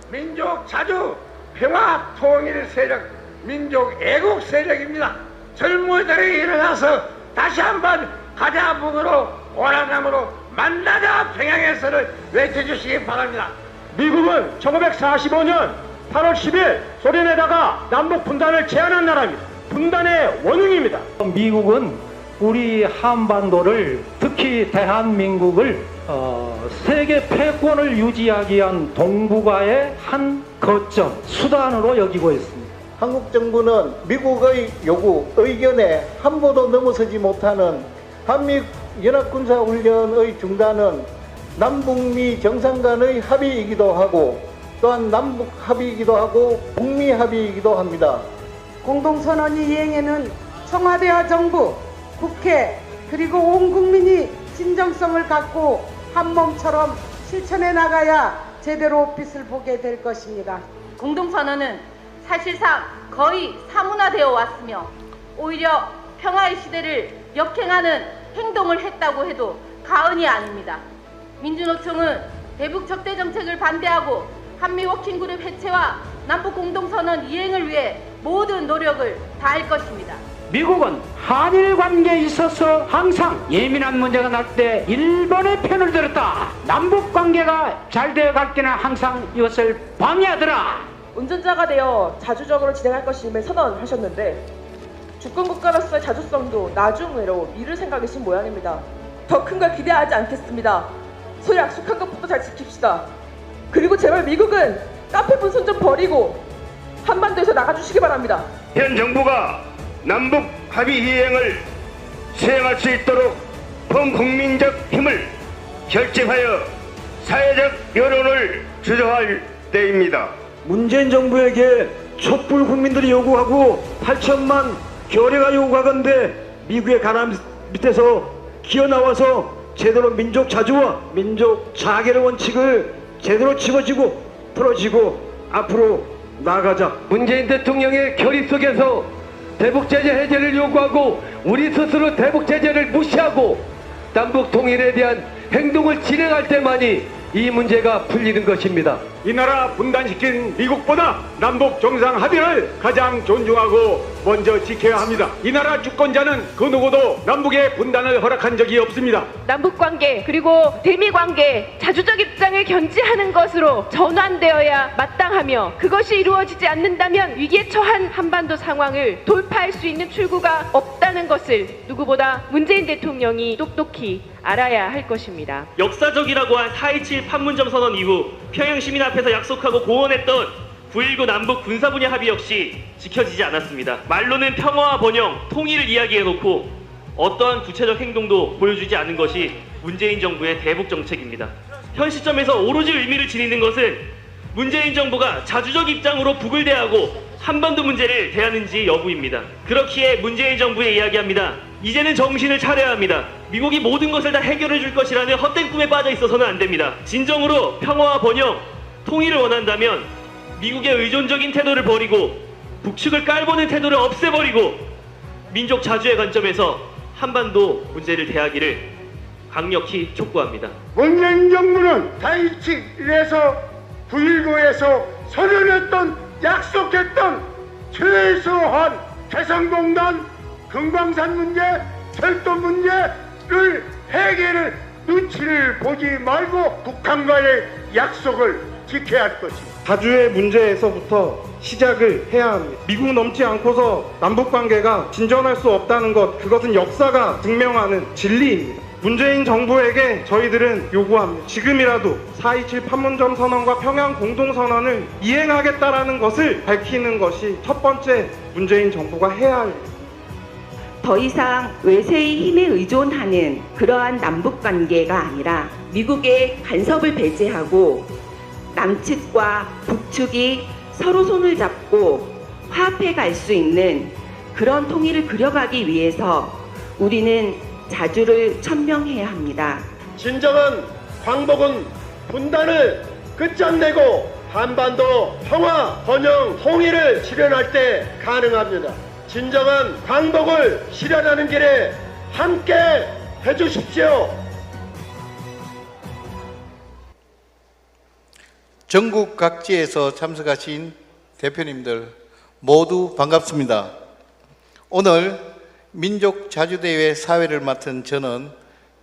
민족 자주 평화 통일 세력, 민족 애국 세력입니다. 젊은이들이 일어나서 다시 한번 가자 북으로 오라남으로 만나자 평양에서를 외쳐주시기 바랍니다. 미국은 1945년 8월 10일 소련에다가 남북 분단을 제안한 나라입니다. 분단의 원흉입니다. 미국은 우리 한반도를, 특히 대한민국을 세계 패권을 유지하기 위한 동북아의 한 거점, 수단으로 여기고 있습니다. 한국 정부는 미국의 요구, 의견에 한 보도 넘어서지 못하는 한미 연합군사훈련의 중단은 남북미 정상 간의 합의이기도 하고 또한 남북 합의이기도 하고 북미 합의이기도 합니다. 공동선언이 이행에는 청와대와 정부, 국회 그리고 온 국민이 진정성을 갖고 한 몸처럼 실천해 나가야 제대로 빛을 보게 될 것입니다. 공동선언은 사실상 거의 사문화되어 왔으며 오히려 평화의 시대를 역행하는 행동을 했다고 해도 과언이 아닙니다. 민주노총은 대북 적대 정책을 반대하고 한미 워킹그룹 해체와 남북 공동선언 이행을 위해 모든 노력을 다할 것입니다. 미국은 한일 관계에 있어서 항상 예민한 문제가 날 때 일본의 편을 들었다. 남북 관계가 잘 되어 갈 때는 항상 이것을 방해하더라. 운전자가 되어 자주적으로 진행할 것임을 선언하셨는데 주권 국가로서의 자주성도 나중으로 미룰 생각이신 모양입니다. 더 큰 걸 기대하지 않겠습니다. 소리 약속한 것부터 잘 지킵시다. 그리고 제발 미국은 깡패 분손 좀 버리고 한반도에서 나가주시기 바랍니다. 현 정부가 남북 합의 이행을 수행할 수 있도록 범국민적 힘을 결집하여 사회적 여론을 주도할 때입니다. 문재인 정부에게 촛불 국민들이 요구하고 8천만 결의가 요구하건대 미국의 가람 밑에서 기어나와서 제대로 민족 자주와 민족 자결의 원칙을 제대로 집어지고 풀어지고 앞으로 나아가자. 문재인 대통령의 결의 속에서 대북제재 해제를 요구하고 우리 스스로 대북제재를 무시하고 남북 통일에 대한 행동을 진행할 때만이 이 문제가 풀리는 것입니다. 이 나라 분단시킨 미국보다 남북 정상 합의를 가장 존중하고 먼저 지켜야 합니다. 이 나라 주권자는 그 누구도 남북의 분단을 허락한 적이 없습니다. 남북관계 그리고 대미관계 자주적 입장을 견지하는 것으로 전환되어야 마땅하며 그것이 이루어지지 않는다면 위기에 처한 한반도 상황을 돌파할 수 있는 출구가 없다는 것을 누구보다 문재인 대통령이 똑똑히 알아야 할 것입니다. 역사적이라고 한 4.27 판문점 선언 이후 평양 시민 앞에서 약속하고 공언했던 9.19 남북 군사 분야 합의 역시 지켜지지 않았습니다. 말로는 평화와 번영, 통일을 이야기해놓고 어떠한 구체적 행동도 보여주지 않은 것이 문재인 정부의 대북 정책입니다. 현 시점에서 오로지 의미를 지니는 것은 문재인 정부가 자주적 입장으로 북을 대하고 한반도 문제를 대하는지 여부입니다. 그렇기에 문재인 정부에 이야기합니다. 이제는 정신을 차려야 합니다. 미국이 모든 것을 다 해결해 줄 것이라는 헛된 꿈에 빠져 있어서는 안 됩니다. 진정으로 평화와 번영, 통일을 원한다면 미국의 의존적인 태도를 버리고 북측을 깔보는 태도를 없애버리고 민족 자주의 관점에서 한반도 문제를 대하기를 강력히 촉구합니다. 문재인 정부는 4.27에서 9.19에서 선언했던 약속했던 최소한 개성공단, 금강산 문제, 철도 문제를 해결을 눈치를 보지 말고 북한과의 약속을 지켜야 할 것입니다. 자주의 문제에서부터 시작을 해야 합니다. 미국 넘지 않고서 남북관계가 진전할 수 없다는 것, 그것은 역사가 증명하는 진리입니다. 문재인 정부에게 저희들은 요구합니다. 지금이라도 4.27 판문점 선언과 평양 공동선언을 이행하겠다라는 것을 밝히는 것이 첫 번째 문재인 정부가 해야 할 일입니다. 더 이상 외세의 힘에 의존하는 그러한 남북관계가 아니라 미국의 간섭을 배제하고 남측과 북측이 서로 손을 잡고 화합해 갈 수 있는 그런 통일을 그려가기 위해서 우리는 자주를 천명해야 합니다. 진정한 광복은 분단을 끝장내고 한반도 평화, 번영, 통일을 실현할 때 가능합니다. 진정한 광복을 실현하는 길에 함께 해주십시오. 전국 각지에서 참석하신 대표님들 모두 반갑습니다. 오늘 민족자주대회 사회를 맡은 저는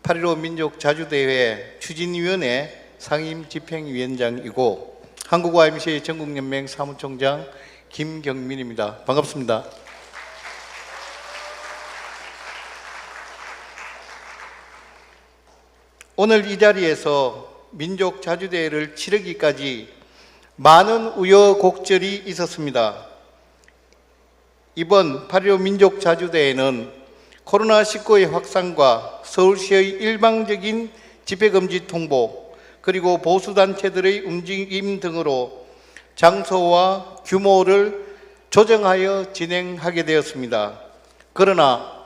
8.15 민족자주대회 추진위원회 상임집행위원장이고 한국YMCA 전국연맹 사무총장 김경민입니다. 반갑습니다. 오늘 이 자리에서 민족자주대회를 치르기까지 많은 우여곡절이 있었습니다. 이번 8.15 민족자주대회는 코로나19의 확산과 서울시의 일방적인 집회금지 통보 그리고 보수단체들의 움직임 등으로 장소와 규모를 조정하여 진행하게 되었습니다. 그러나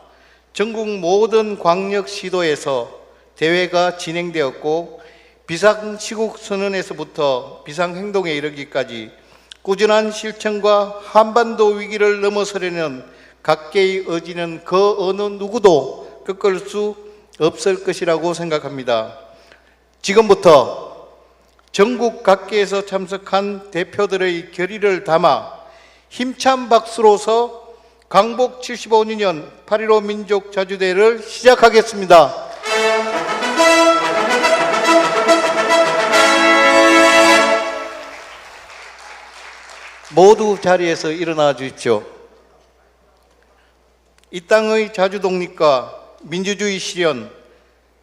전국 모든 광역시도에서 대회가 진행되었고 비상시국선언에서부터 비상행동에 이르기까지 꾸준한 실천과 한반도 위기를 넘어서려는 각계의 의지는 그 어느 누구도 꺾을 수 없을 것이라고 생각합니다. 지금부터 전국 각계에서 참석한 대표들의 결의를 담아 힘찬 박수로서 광복 75주년 8.15 민족자주대회를 시작하겠습니다. 모두 자리에서 일어나 주십시오. 이 땅의 자주독립과 민주주의 실현,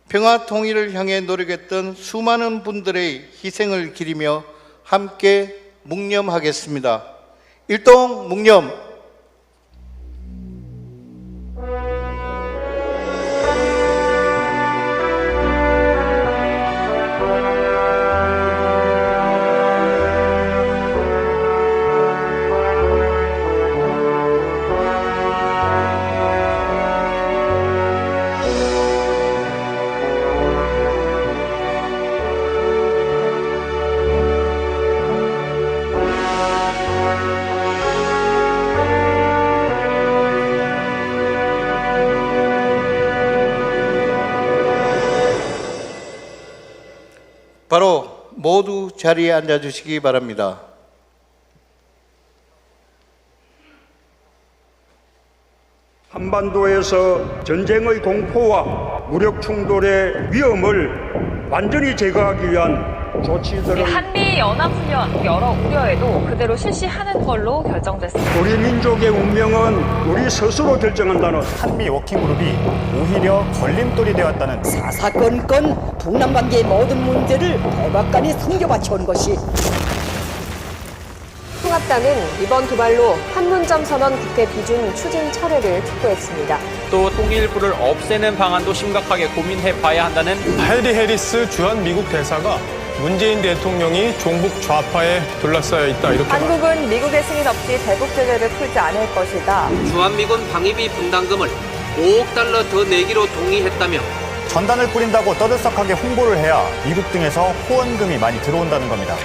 평화 통일을 향해 노력했던 수많은 분들의 희생을 기리며 함께 묵념하겠습니다. 일동 묵념. 바로 모두 자리에 앉아주시기 바랍니다. 한반도에서 전쟁의 공포와 무력 충돌의 위험을 완전히 제거하기 위한 조치들을 한미 연합훈련 여러 우려에도 그대로 실시하는 걸로 결정됐습니다. 우리 민족의 운명은 우리 스스로 결정한다는 한미 워킹그룹이 오히려 걸림돌이 되었다는 사사건건 북남관계의 모든 문제를 백악관이 숨겨바쳐온 것이 통합당은 이번 두발로 판문점 선언 국회 비준 추진 철회를 촉구했습니다. 또 통일부를 없애는 방안도 심각하게 고민해봐야 한다는 헤리 해리스 주한 미국 대사가 문재인 대통령이 종북 좌파에 둘러싸여 있다 이렇게 한국은 미국의 승인 없이 대북 제재를 풀지 않을 것이다. 주한미군 방위비 분담금을 5억 달러 더 내기로 동의했다며 전단을 뿌린다고 떠들썩하게 홍보를 해야 미국 등에서 후원금이 많이 들어온다는 겁니다.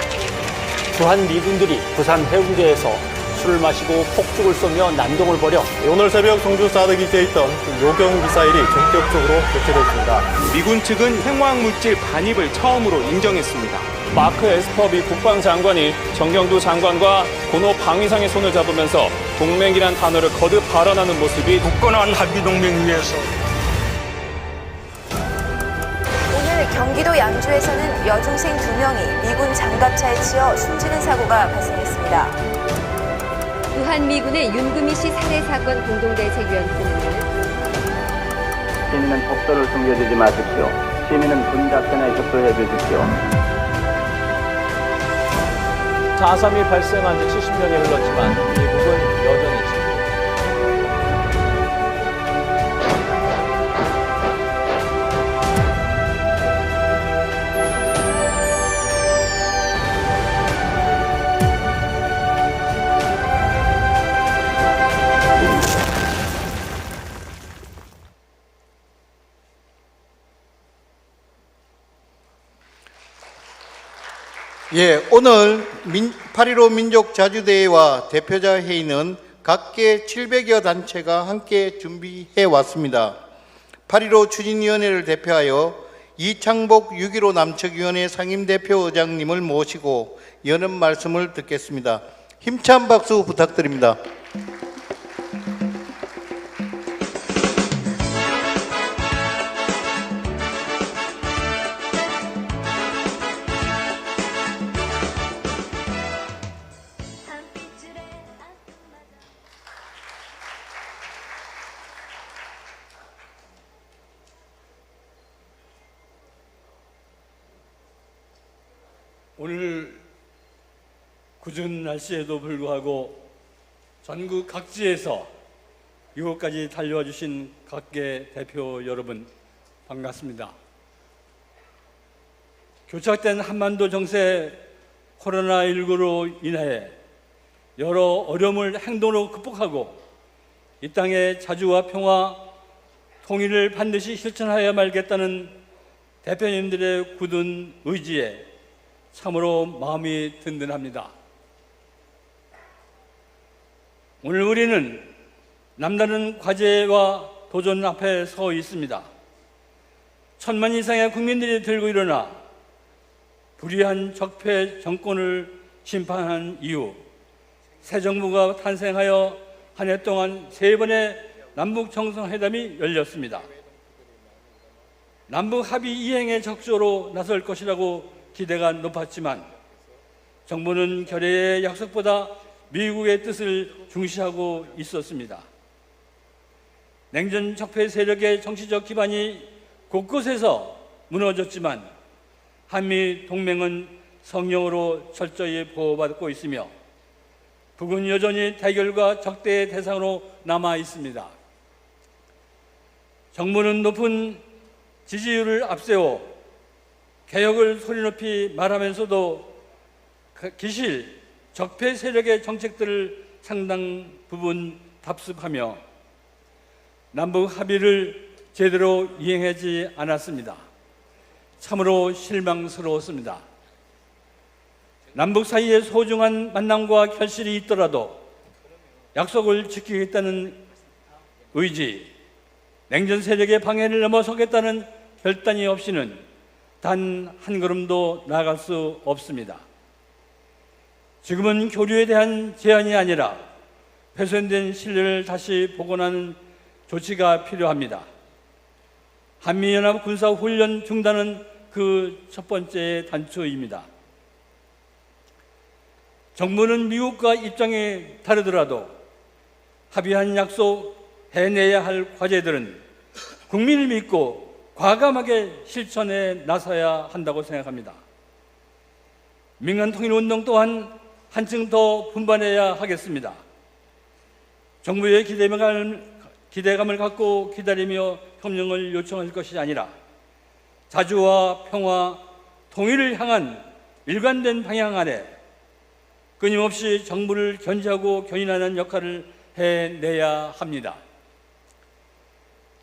주한미군들이 부산 해운대에서 술을 마시고 폭죽을 쏘며 난동을 벌여 오늘 새벽 송주 사드기지에 있던 요격 미사일이 전격적으로 교체됐습니다. 미군 측은 생화학물질 반입을 처음으로 인정했습니다. 마크 에스퍼 미 국방장관이 정경두 장관과 고노 방위상의 손을 잡으면서 동맹이란 단어를 거듭 발언하는 모습이 굳건한 한미동맹 위에서 오늘 경기도 양주에서는 여중생 2명이 미군 장갑차에 치여 숨지는 사고가 발생했습니다. 주한미군의 윤금희 씨 살해 사건 공동대책위원회는 시민은 독서를 숨겨주지 마십시오. 시민은 군 작전에 협조해 주십시오. 4.3이 발생한 지 70년이 흘렀지만 미국은 여전히 예, 오늘 8.15 민족자주대회와 대표자 회의는 각계 700여 단체가 함께 준비해 왔습니다. 8.15 추진위원회를 대표하여 이창복 6.15 남측위원회 상임대표 의장님을 모시고 여는 말씀을 듣겠습니다. 힘찬 박수 부탁드립니다. 오늘 궂은 날씨에도 불구하고 전국 각지에서 이곳까지 달려와 주신 각계 대표 여러분 반갑습니다. 교착된 한반도 정세 코로나19로 인해 여러 어려움을 행동으로 극복하고 이 땅의 자주와 평화, 통일을 반드시 실천하여 말겠다는 대표님들의 굳은 의지에 참으로 마음이 든든합니다. 오늘 우리는 남다른 과제와 도전 앞에 서 있습니다. 1000만 이상의 국민들이 들고 일어나 불의한 적폐 정권을 심판한 이후 새 정부가 탄생하여 한 해 동안 3번의 남북 정상회담이 열렸습니다. 남북 합의 이행에 적극적으로 나설 것이라고 기대가 높았지만 정부는 결의의 약속보다 미국의 뜻을 중시하고 있었습니다. 냉전 적폐 세력의 정치적 기반이 곳곳에서 무너졌지만 한미 동맹은 성령으로 철저히 보호받고 있으며 북은 여전히 대결과 적대의 대상으로 남아 있습니다. 정부는 높은 지지율을 앞세워 개혁을 소리높이 말하면서도 기실, 적폐 세력의 정책들을 상당 부분 답습하며 남북 합의를 제대로 이행하지 않았습니다. 참으로 실망스러웠습니다. 남북 사이에 소중한 만남과 결실이 있더라도 약속을 지키겠다는 의지, 냉전 세력의 방해를 넘어서겠다는 결단이 없이는 단 한 걸음도 나아갈 수 없습니다. 지금은 교류에 대한 제한이 아니라 훼손된 신뢰를 다시 복원하는 조치가 필요합니다. 한미연합 군사훈련 중단은 그 첫 번째 단초입니다. 정부는 미국과 입장이 다르더라도 합의한 약속, 해내야 할 과제들은 국민을 믿고 과감하게 실천에 나서야 한다고 생각합니다. 민간 통일운동 또한 한층 더 분반해야 하겠습니다. 정부의 기대감을 갖고 기다리며 협력을 요청할 것이 아니라 자주와 평화, 통일을 향한 일관된 방향 안에 끊임없이 정부를 견제하고 견인하는 역할을 해내야 합니다.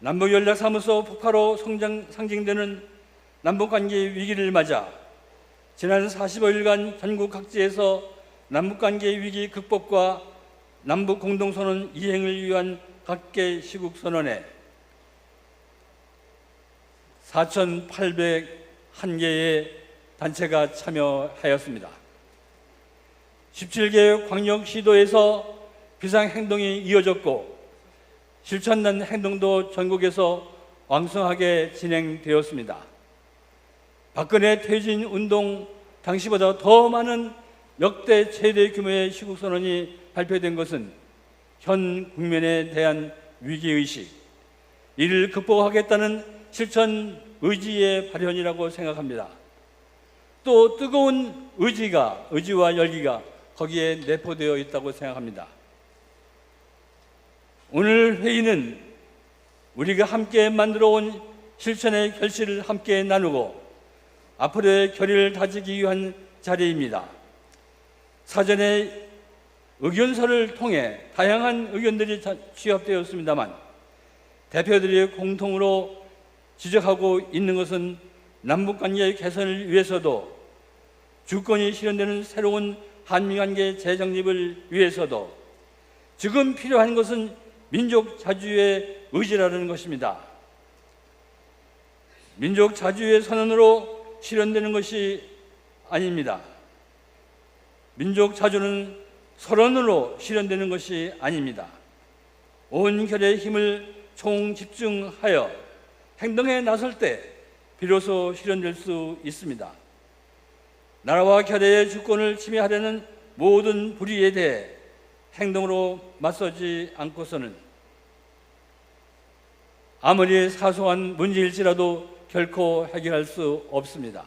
남북연락사무소 폭파로 상징되는 남북관계 위기를 맞아 지난 45일간 전국 각지에서 남북관계 위기 극복과 남북 공동선언 이행을 위한 각계 시국선언에 4,801개의 단체가 참여하였습니다. 17개 광역시도에서 비상행동이 이어졌고 실천단 행동도 전국에서 왕성하게 진행되었습니다. 박근혜 퇴진 운동 당시보다 더 많은 역대 최대 규모의 시국선언이 발표된 것은 현 국면에 대한 위기의식, 이를 극복하겠다는 실천 의지의 발현이라고 생각합니다. 또 뜨거운 의지와 열기가 거기에 내포되어 있다고 생각합니다. 오늘 회의는 우리가 함께 만들어온 실천의 결실을 함께 나누고 앞으로의 결의를 다지기 위한 자리입니다. 사전에 의견서를 통해 다양한 의견들이 취합되었습니다만 대표들이 공통으로 지적하고 있는 것은 남북관계 개선을 위해서도 주권이 실현되는 새로운 한미관계 재정립을 위해서도 지금 필요한 것은 민족 자주의 의지라는 것입니다. 민족 자주의 선언으로 실현되는 것이 아닙니다. 민족 자주는 선언으로 실현되는 것이 아닙니다. 온 결의의 힘을 총집중하여 행동에 나설 때 비로소 실현될 수 있습니다. 나라와 결의의 주권을 침해하려는 모든 불의에 대해 행동으로 맞서지 않고서는 아무리 사소한 문제일지라도 결코 해결할 수 없습니다.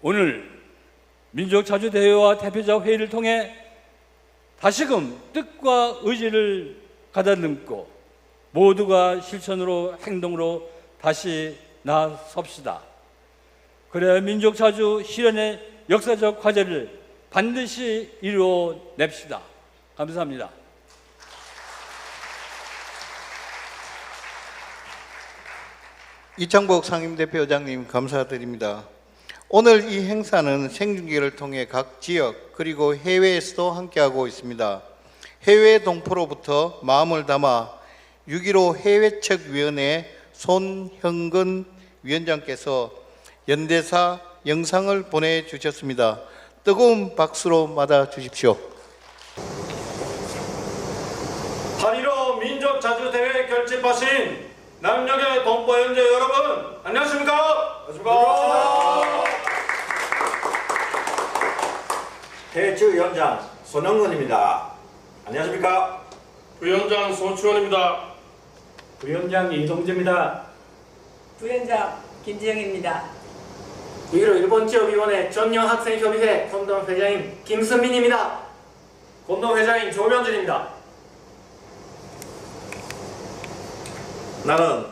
오늘 민족자주대회와 대표자 회의를 통해 다시금 뜻과 의지를 가다듬고 모두가 실천으로 행동으로 다시 나섭시다. 그래야 민족자주 실현의 역사적 과제를 반드시 이루어냅시다. 감사합니다. 이창복 상임대표장님 감사드립니다. 오늘 이 행사는 생중계를 통해 각 지역 그리고 해외에서도 함께하고 있습니다. 해외 동포로부터 마음을 담아 6.15 해외측위원회 손형근 위원장께서 연대사 영상을 보내주셨습니다. 뜨거운 박수로 맞아주십시오. 8.15 민족자주대회 결집하신 남녘의 동포 형제 여러분, 안녕하십니까? 안녕하십니까? 해측위원장 손영근입니다. 안녕하십니까? 부위원장 소추원입니다. 부위원장 이동재입니다. 부위원장 김지영입니다. 6.15 일본지역위원회 전영학생협의회 공동회장인 김선민입니다. 공동회장인 조명준입니다. 나는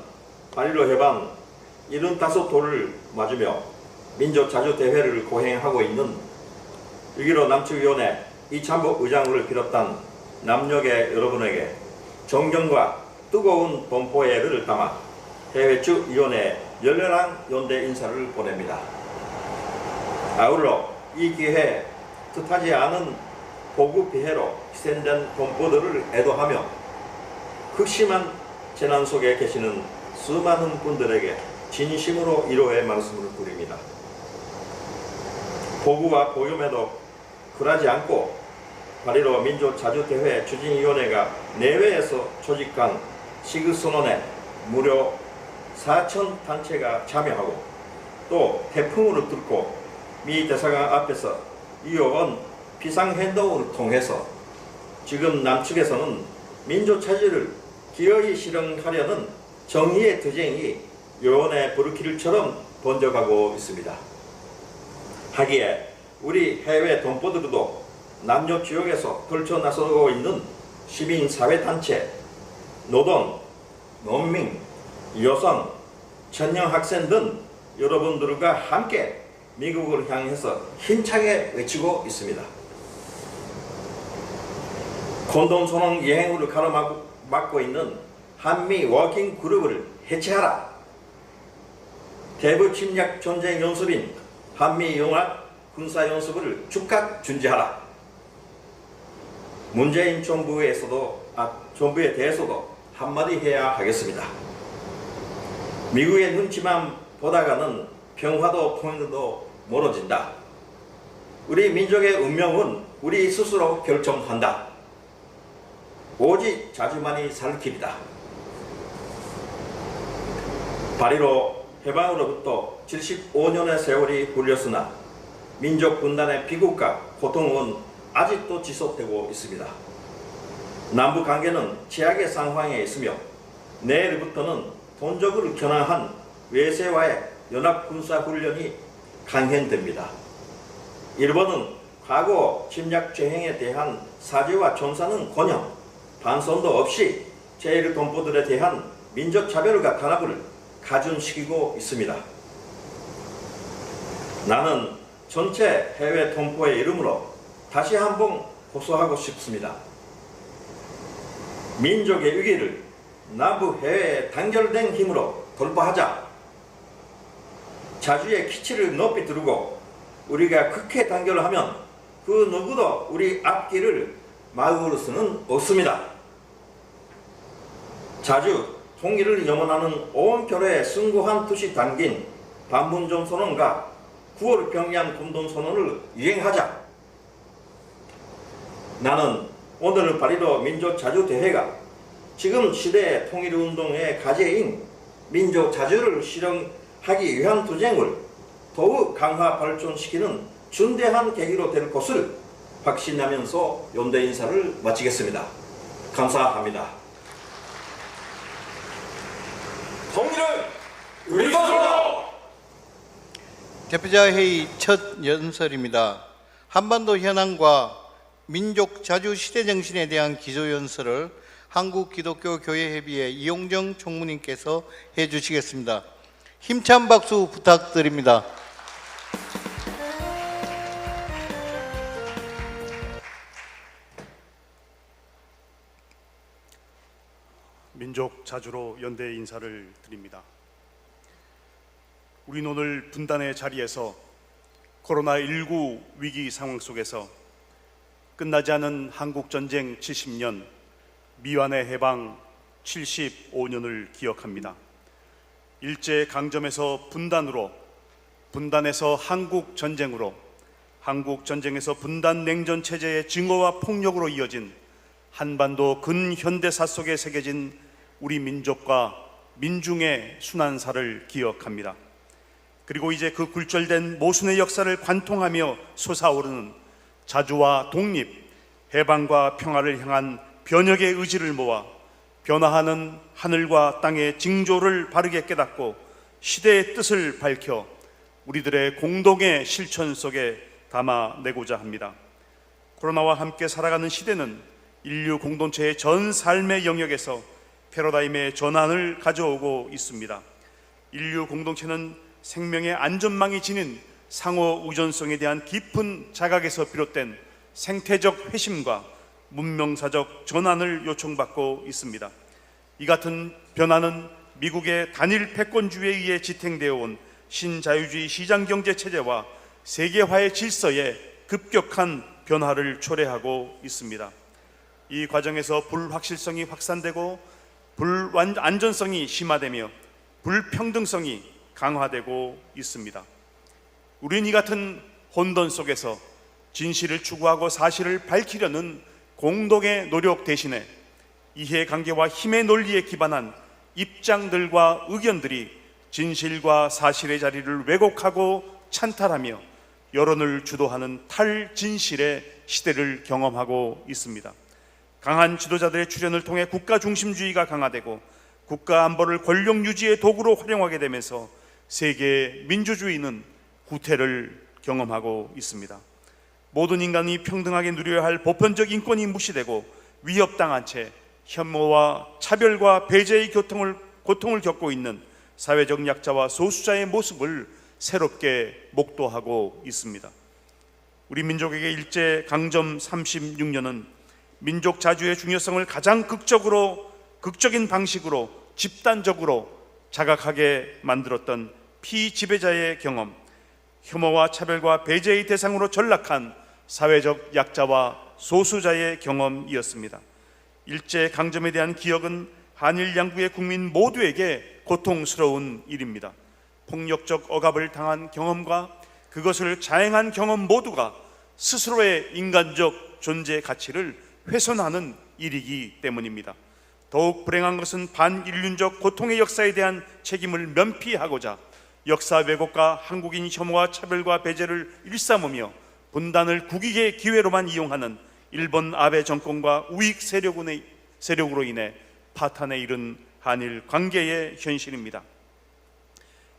8.15 해방 75도를 맞으며 민족자주대회를 고행하고 있는 6.15 남측위원회 이창복 의장을 비롯한 남녘의 여러분에게 존경과 뜨거운 동포애를 담아 해외측위원회 열렬한 연대 인사를 보냅니다. 아울러 이 기회에 뜻하지 않은 보급 피해로 희생된 동포들을 애도하며 극심한 재난 속에 계시는 수많은 분들에게 진심으로 위로의 말씀을 드립니다. 보구와 보금에도 굴하지 않고 8.15 민족자주대회 추진위원회가 내외에서 조직한 시그선언에 무려 4천 단체가 참여하고 또 태풍으로 뚫고 미 대사관 앞에서 이어온 비상행동을 통해서 지금 남측에서는 민족자주를 기어이 실현하려는 정의의 투쟁이 요원의 불길처럼 번져가고 있습니다. 하기에 우리 해외 동포들도 남녘 지역에서 펼쳐 나서고 있는 시민사회단체, 노동, 농민, 여성, 청년 학생 등 여러분들과 함께 미국을 향해서 힘차게 외치고 있습니다. 공동선언 여행으로 가로막고 있는 한미 워킹 그룹을 해체하라. 대북 침략 전쟁 연습인 한미 연합 군사 연습을 즉각 중지하라. 문재인 정부에 대해서도 한마디 해야 하겠습니다. 미국의 눈치만 보다가는 평화도 통일도 멀어진다. 우리 민족의 운명은 우리 스스로 결정한다. 오직 자주만이 살 길이다. 8.15 해방으로부터 75년의 세월이 흘렀으나 민족 분단의 비극과 고통은 아직도 지속되고 있습니다. 남북 관계는 최악의 상황에 있으며 내일부터는 본적을 겨냥한 외세와의 연합 군사 훈련이 강행됩니다. 일본은 과거 침략 죄행에 대한 사죄와 청산은커녕 반성도 없이 제1동포들에 대한 민족 차별과 탄압을 가중시키고 있습니다. 나는 전체 해외 동포의 이름으로 다시 한번 호소하고 싶습니다. 민족의 위기를 남북 해외에 단결된 힘으로 돌파하자. 자주의 기치를 높이 두르고 우리가 극해 단결을 하면 그 누구도 우리 앞길을 막을 수는 없습니다. 자주 통일을 염원하는 온 결의에 승고한 뜻이 담긴 판문점 선언과 9월 평양 공동 선언을 이행하자. 나는 오늘 발의로 민족자주대회가 지금 시대의 통일운동의 과제인 민족자주를 실현하기 위한 투쟁을 더욱 강화 발전시키는 중대한 계기로 될 것을 확신하면서 연대 인사를 마치겠습니다. 감사합니다. 통일은 우리 것으로! 대표자회의 첫 연설입니다. 한반도 현안과 민족 자주 시대 정신에 대한 기조연설을 한국기독교교회협의회 이용정 총무님께서 해주시겠습니다. 힘찬 박수 부탁드립니다. 민족 자주로 연대 인사를 드립니다. 우리는 오늘 분단의 자리에서 코로나19 위기 상황 속에서 끝나지 않은 한국전쟁 70년, 미완의 해방 75년을 기억합니다. 일제강점에서 분단으로, 분단에서 한국전쟁으로, 한국전쟁에서 분단냉전체제의 증오와 폭력으로 이어진 한반도 근현대사 속에 새겨진 우리 민족과 민중의 순환사를 기억합니다. 그리고 이제 그 굴절된 모순의 역사를 관통하며 솟아오르는 자주와 독립, 해방과 평화를 향한 변혁의 의지를 모아 변화하는 하늘과 땅의 징조를 바르게 깨닫고 시대의 뜻을 밝혀 우리들의 공동의 실천 속에 담아내고자 합니다. 코로나와 함께 살아가는 시대는 인류 공동체의 전 삶의 영역에서 패러다임의 전환을 가져오고 있습니다. 인류 공동체는 생명의 안전망이 지닌 상호 의존성에 대한 깊은 자각에서 비롯된 생태적 회심과 문명사적 전환을 요청받고 있습니다. 이 같은 변화는 미국의 단일 패권주의에 의해 지탱되어 온 신자유주의 시장경제 체제와 세계화의 질서에 급격한 변화를 초래하고 있습니다. 이 과정에서 불확실성이 확산되고 불안전성이 심화되며 불평등성이 강화되고 있습니다. 우린 이 같은 혼돈 속에서 진실을 추구하고 사실을 밝히려는 공동의 노력 대신에 이해관계와 힘의 논리에 기반한 입장들과 의견들이 진실과 사실의 자리를 왜곡하고 찬탈하며 여론을 주도하는 탈진실의 시대를 경험하고 있습니다. 강한 지도자들의 출현을 통해 국가 중심주의가 강화되고 국가 안보를 권력 유지의 도구로 활용하게 되면서 세계의 민주주의는 후퇴를 경험하고 있습니다. 모든 인간이 평등하게 누려야 할 보편적 인권이 무시되고 위협당한 채 혐오와 차별과 배제의 고통을 겪고 있는 사회적 약자와 소수자의 모습을 새롭게 목도하고 있습니다. 우리 민족에게 일제 강점 36년은 민족 자주의 중요성을 가장 극적인 방식으로 집단적으로 자각하게 만들었던 피지배자의 경험, 혐오와 차별과 배제의 대상으로 전락한 사회적 약자와 소수자의 경험이었습니다. 일제 강점에 대한 기억은 한일 양국의 국민 모두에게 고통스러운 일입니다. 폭력적 억압을 당한 경험과 그것을 자행한 경험 모두가 스스로의 인간적 존재 가치를 훼손하는 일이기 때문입니다. 더욱 불행한 것은 반인륜적 고통의 역사에 대한 책임을 면피하고자 역사 왜곡과 한국인 혐오와 차별과 배제를 일삼으며 분단을 국익의 기회로만 이용하는 일본 아베 정권과 우익 세력으로 인해 파탄에 이른 한일 관계의 현실입니다.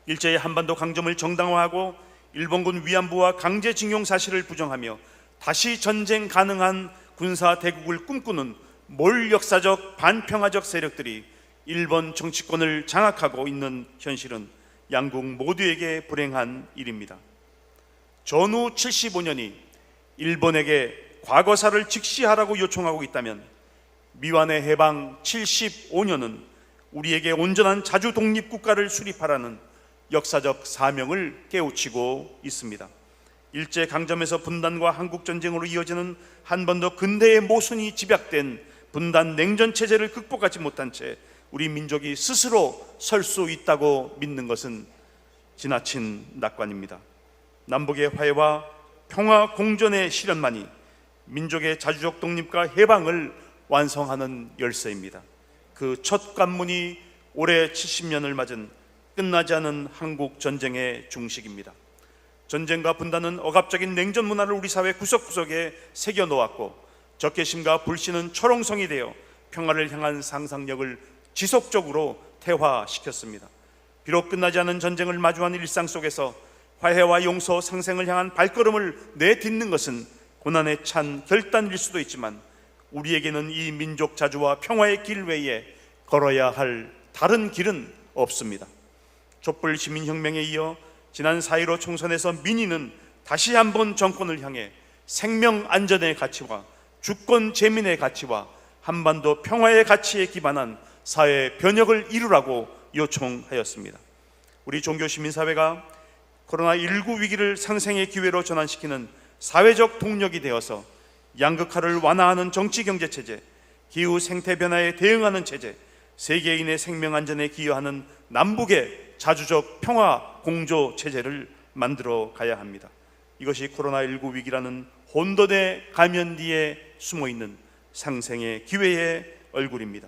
일제의 한반도 강점을 정당화하고 일본군 위안부와 강제징용 사실을 부정하며 다시 전쟁 가능한 군사 대국을 꿈꾸는 몰역사적 반평화적 세력들이 일본 정치권을 장악하고 있는 현실은 양국 모두에게 불행한 일입니다. 전후 75년이 일본에게 과거사를 직시하라고 요청하고 있다면 미완의 해방 75년은 우리에게 온전한 자주 독립국가를 수립하라는 역사적 사명을 깨우치고 있습니다. 일제 강점에서 분단과 한국전쟁으로 이어지는 한반도 근대의 모순이 집약된 분단 냉전 체제를 극복하지 못한 채 우리 민족이 스스로 설 수 있다고 믿는 것은 지나친 낙관입니다. 남북의 화해와 평화 공존의 실현만이 민족의 자주적 독립과 해방을 완성하는 열쇠입니다. 그 첫 관문이 올해 70년을 맞은 끝나지 않은 한국 전쟁의 중식입니다. 전쟁과 분단은 억압적인 냉전 문화를 우리 사회 구석구석에 새겨 놓았고, 적개심과 불신은 초롱성이 되어 평화를 향한 상상력을 지속적으로 태화시켰습니다. 비록 끝나지 않은 전쟁을 마주한 일상 속에서 화해와 용서, 상생을 향한 발걸음을 내딛는 것은 고난에 찬 결단일 수도 있지만, 우리에게는 이 민족 자주와 평화의 길 외에 걸어야 할 다른 길은 없습니다. 촛불 시민혁명에 이어 지난 4.15 총선에서 민의는 다시 한번 정권을 향해 생명 안전의 가치와 주권 재민의 가치와 한반도 평화의 가치에 기반한 사회 변혁을 이루라고 요청하였습니다. 우리 종교시민사회가 코로나19 위기를 상생의 기회로 전환시키는 사회적 동력이 되어서 양극화를 완화하는 정치-경제체제, 기후 생태변화에 대응하는 체제, 세계인의 생명 안전에 기여하는 남북의 자주적 평화 공조 체제를 만들어 가야 합니다. 이것이 코로나19 위기라는 혼돈의 가면 뒤에 숨어있는 상생의 기회의 얼굴입니다.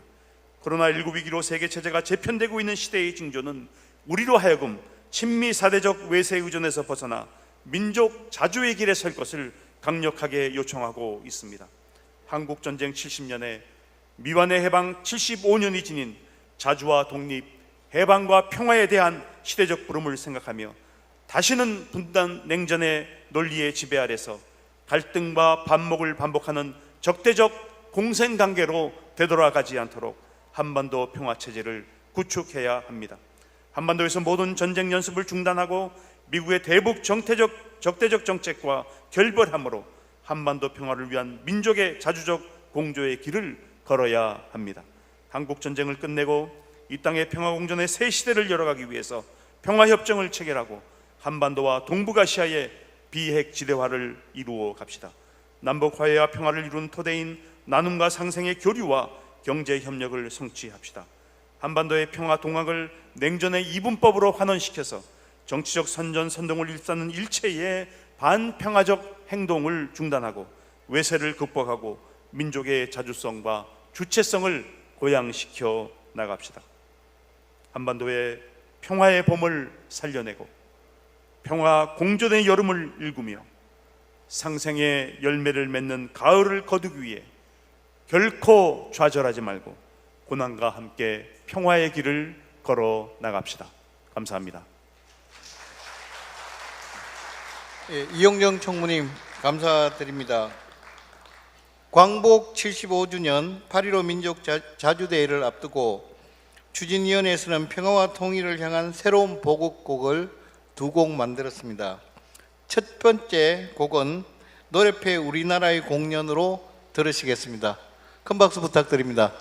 코로나19 위기로 세계 체제가 재편되고 있는 시대의 징조는 우리로 하여금 친미 사대적 외세 의존에서 벗어나 민족 자주의 길에 설 것을 강력하게 요청하고 있습니다. 한국전쟁 70년에 미완의 해방 75년이 지닌 자주와 독립, 해방과 평화에 대한 시대적 부름을 생각하며 다시는 분단 냉전의 논리의 지배 아래서 갈등과 반목을 반복하는 적대적 공생관계로 되돌아가지 않도록 한반도 평화체제를 구축해야 합니다. 한반도에서 모든 전쟁 연습을 중단하고 미국의 대북 적대적 정책과 결별함으로 한반도 평화를 위한 민족의 자주적 공조의 길을 걸어야 합니다. 한국전쟁을 끝내고 이 땅의 평화공존의 새 시대를 열어가기 위해서 평화협정을 체결하고 한반도와 동북아시아의 비핵지대화를 이루어 갑시다. 남북 화해와 평화를 이루는 토대인 나눔과 상생의 교류와 경제협력을 성취합시다. 한반도의 평화 동학을 냉전의 이분법으로 환원시켜서 정치적 선전선동을 일삼는 일체의 반평화적 행동을 중단하고 외세를 극복하고 민족의 자주성과 주체성을 고양시켜 나갑시다. 한반도의 평화의 봄을 살려내고 평화 공존의 여름을 일구며 상생의 열매를 맺는 가을을 거두기 위해 결코 좌절하지 말고 고난과 함께 평화의 길을 걸어 나갑시다. 감사합니다. 이영정 총무님 감사드립니다. 광복 75주년 8.15 민족 자주대회를 앞두고 추진위원회에서는 평화와 통일을 향한 새로운 보급곡을 두 곡 만들었습니다. 첫 번째 곡은 노래패 우리나라의 공연으로 들으시겠습니다. 큰 박수 부탁드립니다.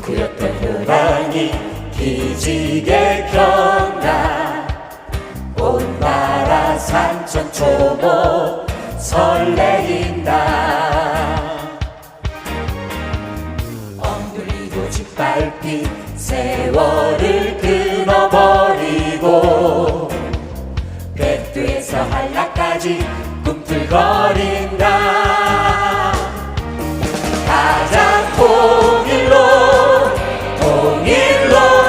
구였던 호랑이 기지개 켰나 온 나라 산천초목 설레인다. 엉돌이도 짓밟힌 세월을 끊어버리고 백두에서 한라까지 꿈틀거린다. 가자 통일로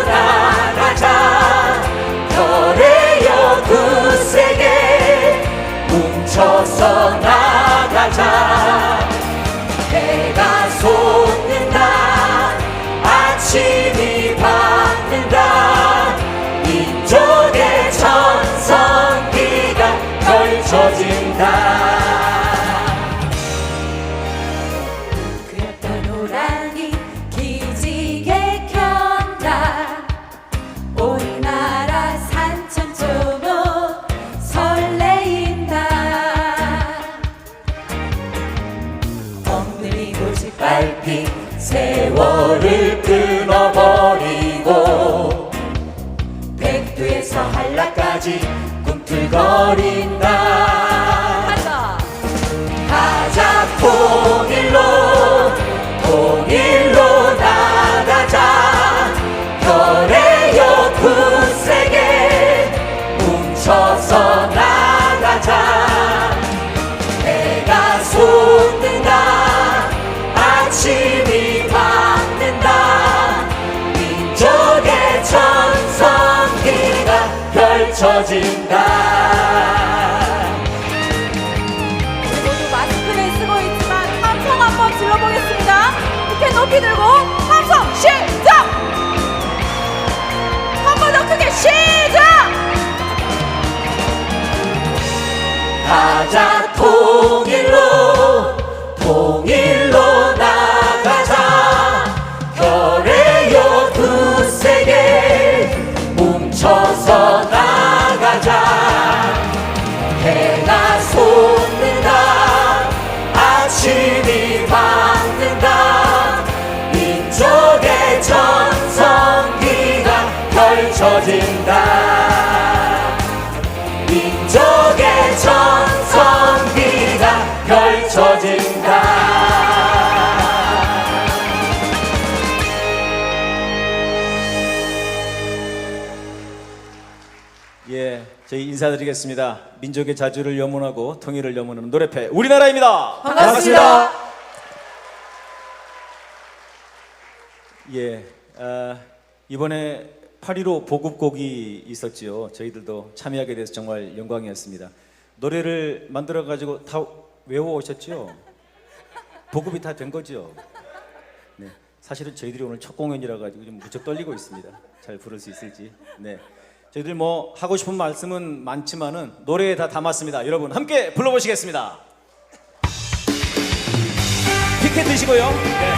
나가자. 별에여 굳세게 뭉쳐서 나가자. 해가 솟는다. 아침이 밝는다. 민족의 전성기가 펼쳐진다. 세월을 끊어버리고 백두에서 한라까지 꿈틀거린다. 가자 통일로 나가자. 별의여 굳세게 뭉쳐서 나가자. 해가 솟는다. 아침이 밝는다. 민족의 전성기가 펼쳐진다. 질러보겠습니다. 이렇게 높이 들고 함성 시작! 한 번 더 크게 시작! 가자 통일로 나가자. 별의여 굳세게 뭉쳐서 나가자. 해가 솟는다. 아침이 밝는다. 민족의 전성기가 펼쳐진다. 민족의 전성기가 펼쳐진다. 예, 저희 인사드리겠습니다. 민족의 자주를 염원하고 통일을 염원하는 노래패 우리나라입니다. 반갑습니다. 예, 이번에 8.15 보급곡이 있었지요. 저희들도 참여하게 돼서 정말 영광이었습니다. 노래를 만들어 가지고 다 외워오셨죠? 보급이 다 된 거죠? 네, 사실은 저희들이 오늘 첫 공연이라 가지고 좀 무척 떨리고 있습니다. 잘 부를 수 있을지. 네, 저희들 뭐 하고 싶은 말씀은 많지만은 노래에 다 담았습니다. 여러분 함께 불러보시겠습니다. 피켓 드시고요. 네.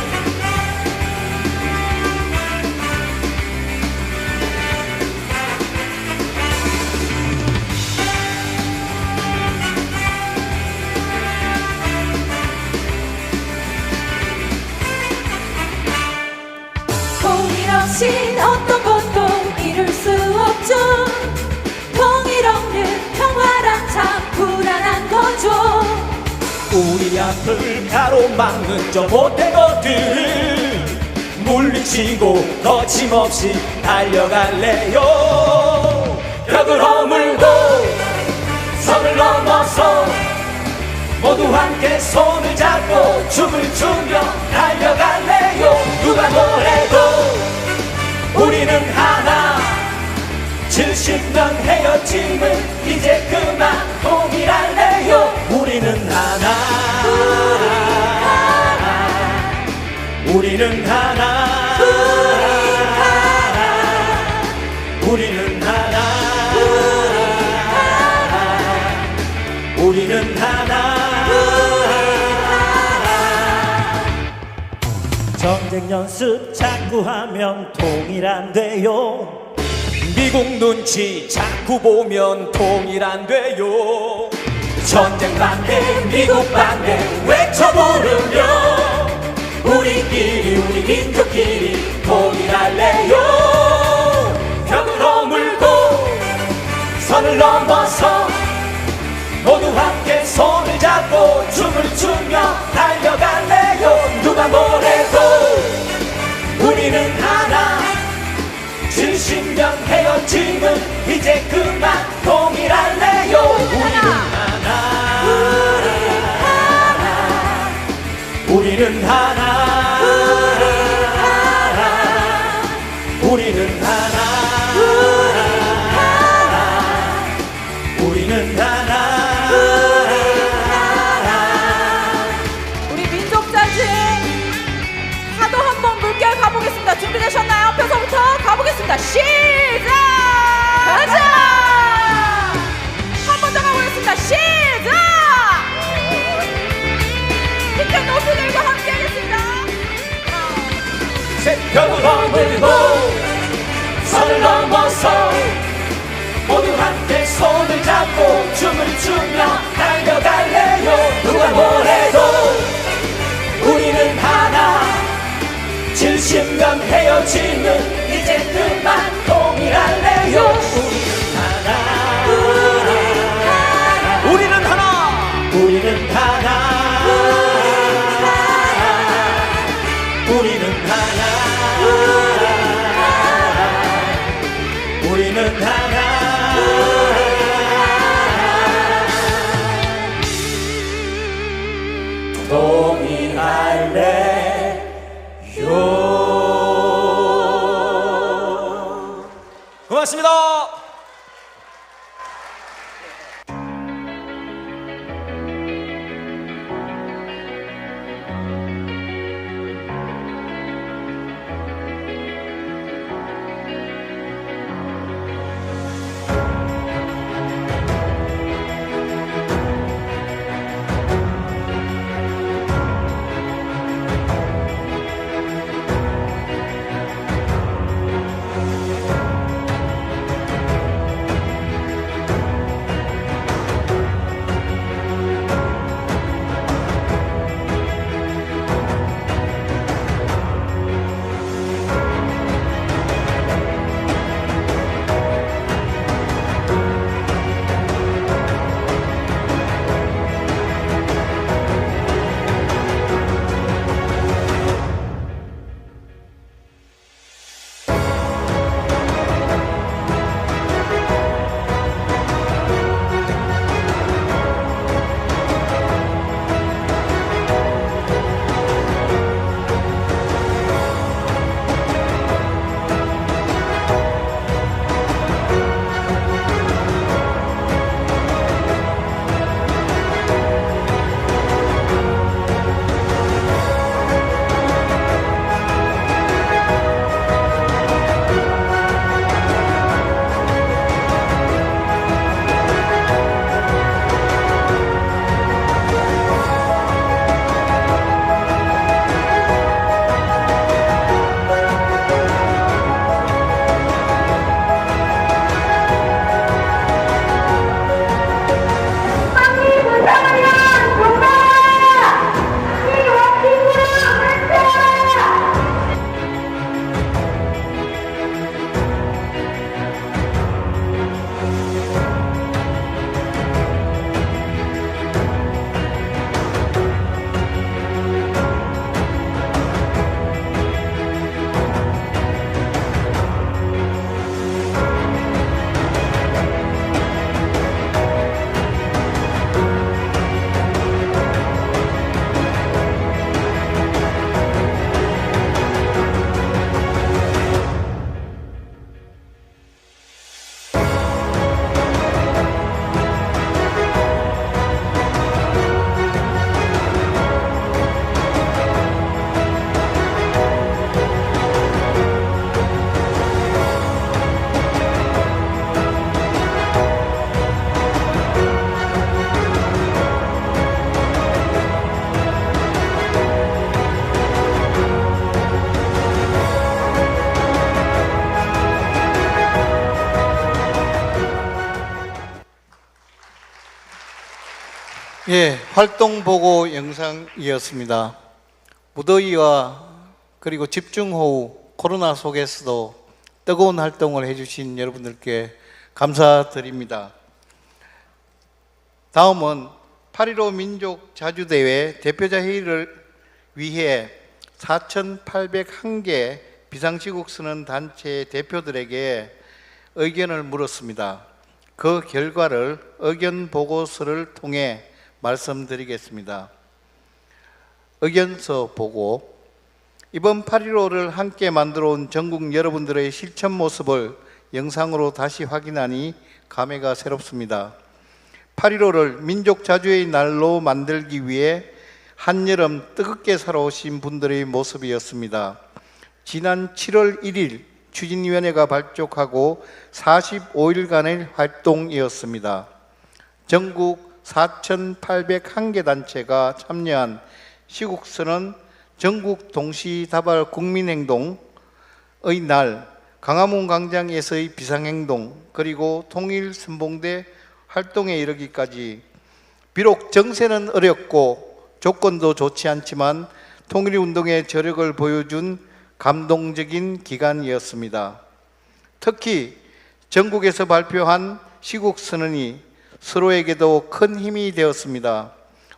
통일 없인 어떤 것도 이룰 수 없죠. 통일 없는 평화란 참 불안한 거죠. 우리 앞을 가로막는 저 못된 것들을 물리치고 거침없이 달려갈래요. 벽을 허물고 선을 넘어서 모두 함께 손을 잡고 춤을 추며 달려갈래요. 누가 뭐래도 우리는 하나. 70년 헤어짐을 이제 그만 통일할래요. 우리는 하나. 우리는 하나. 우리는 하나. 우리는 하나. 전쟁 연습 자꾸 하면 통일 안 돼요. 미국 눈치 자꾸 보면 통일 안 돼요. 전쟁 반대 미국 반대 외쳐 부르며 우리 민족끼리 통일할래요. 벽을 허물고 선을 넘어서 모두 함께 손을 잡고 춤을 추며 달려갈래요. 누가 뭐래도 우리는 하나. 70년 헤어짐은 이제 그만 통일할래요. 우리는 하나. 우리는 하나. 우리는 하나. 우리는 하나. 우리 민족자지 파도 한번 물결 가보겠습니다. 준비되셨나요? 앞에서부터 가보겠습니다. 시작! 가자! 한 번 더 가보겠습니다. 시작! 피켓 높이 들고 함께 하겠습니다. 벽을 허물고 선을 넘어서 모두 함께 손을 잡고 춤을 추며 달려갈래요. 누가 뭐래도 우리는 하나. 고맙습니다. 예, 활동 보고 영상이었습니다. 무더위와 그리고 집중호우, 코로나 속에서도 뜨거운 활동을 해주신 여러분들께 감사드립니다. 다음은 8.15 민족자주대회 대표자 회의를 위해 4,801개 비상시국 쓰는 단체 대표들에게 의견을 물었습니다. 그 결과를 의견 보고서를 통해 말씀드리겠습니다. 의견서 보고 이번 8.15를 함께 만들어 온 전국 여러분들의 실천 모습을 영상으로 다시 확인하니 감회가 새롭습니다. 8.15를 민족자주의 날로 만들기 위해 한여름 뜨겁게 살아오신 분들의 모습이었습니다. 지난 7월 1일 추진위원회가 발족하고 45일간의 활동이었습니다. 전국 4,801개 단체가 참여한 시국선언 전국 동시다발 국민행동의 날, 광화문 광장에서의 비상행동, 그리고 통일선봉대 활동에 이르기까지 비록 정세는 어렵고 조건도 좋지 않지만 통일운동의 저력을 보여준 감동적인 기간이었습니다. 특히 전국에서 발표한 시국선언이 서로에게도 큰 힘이 되었습니다.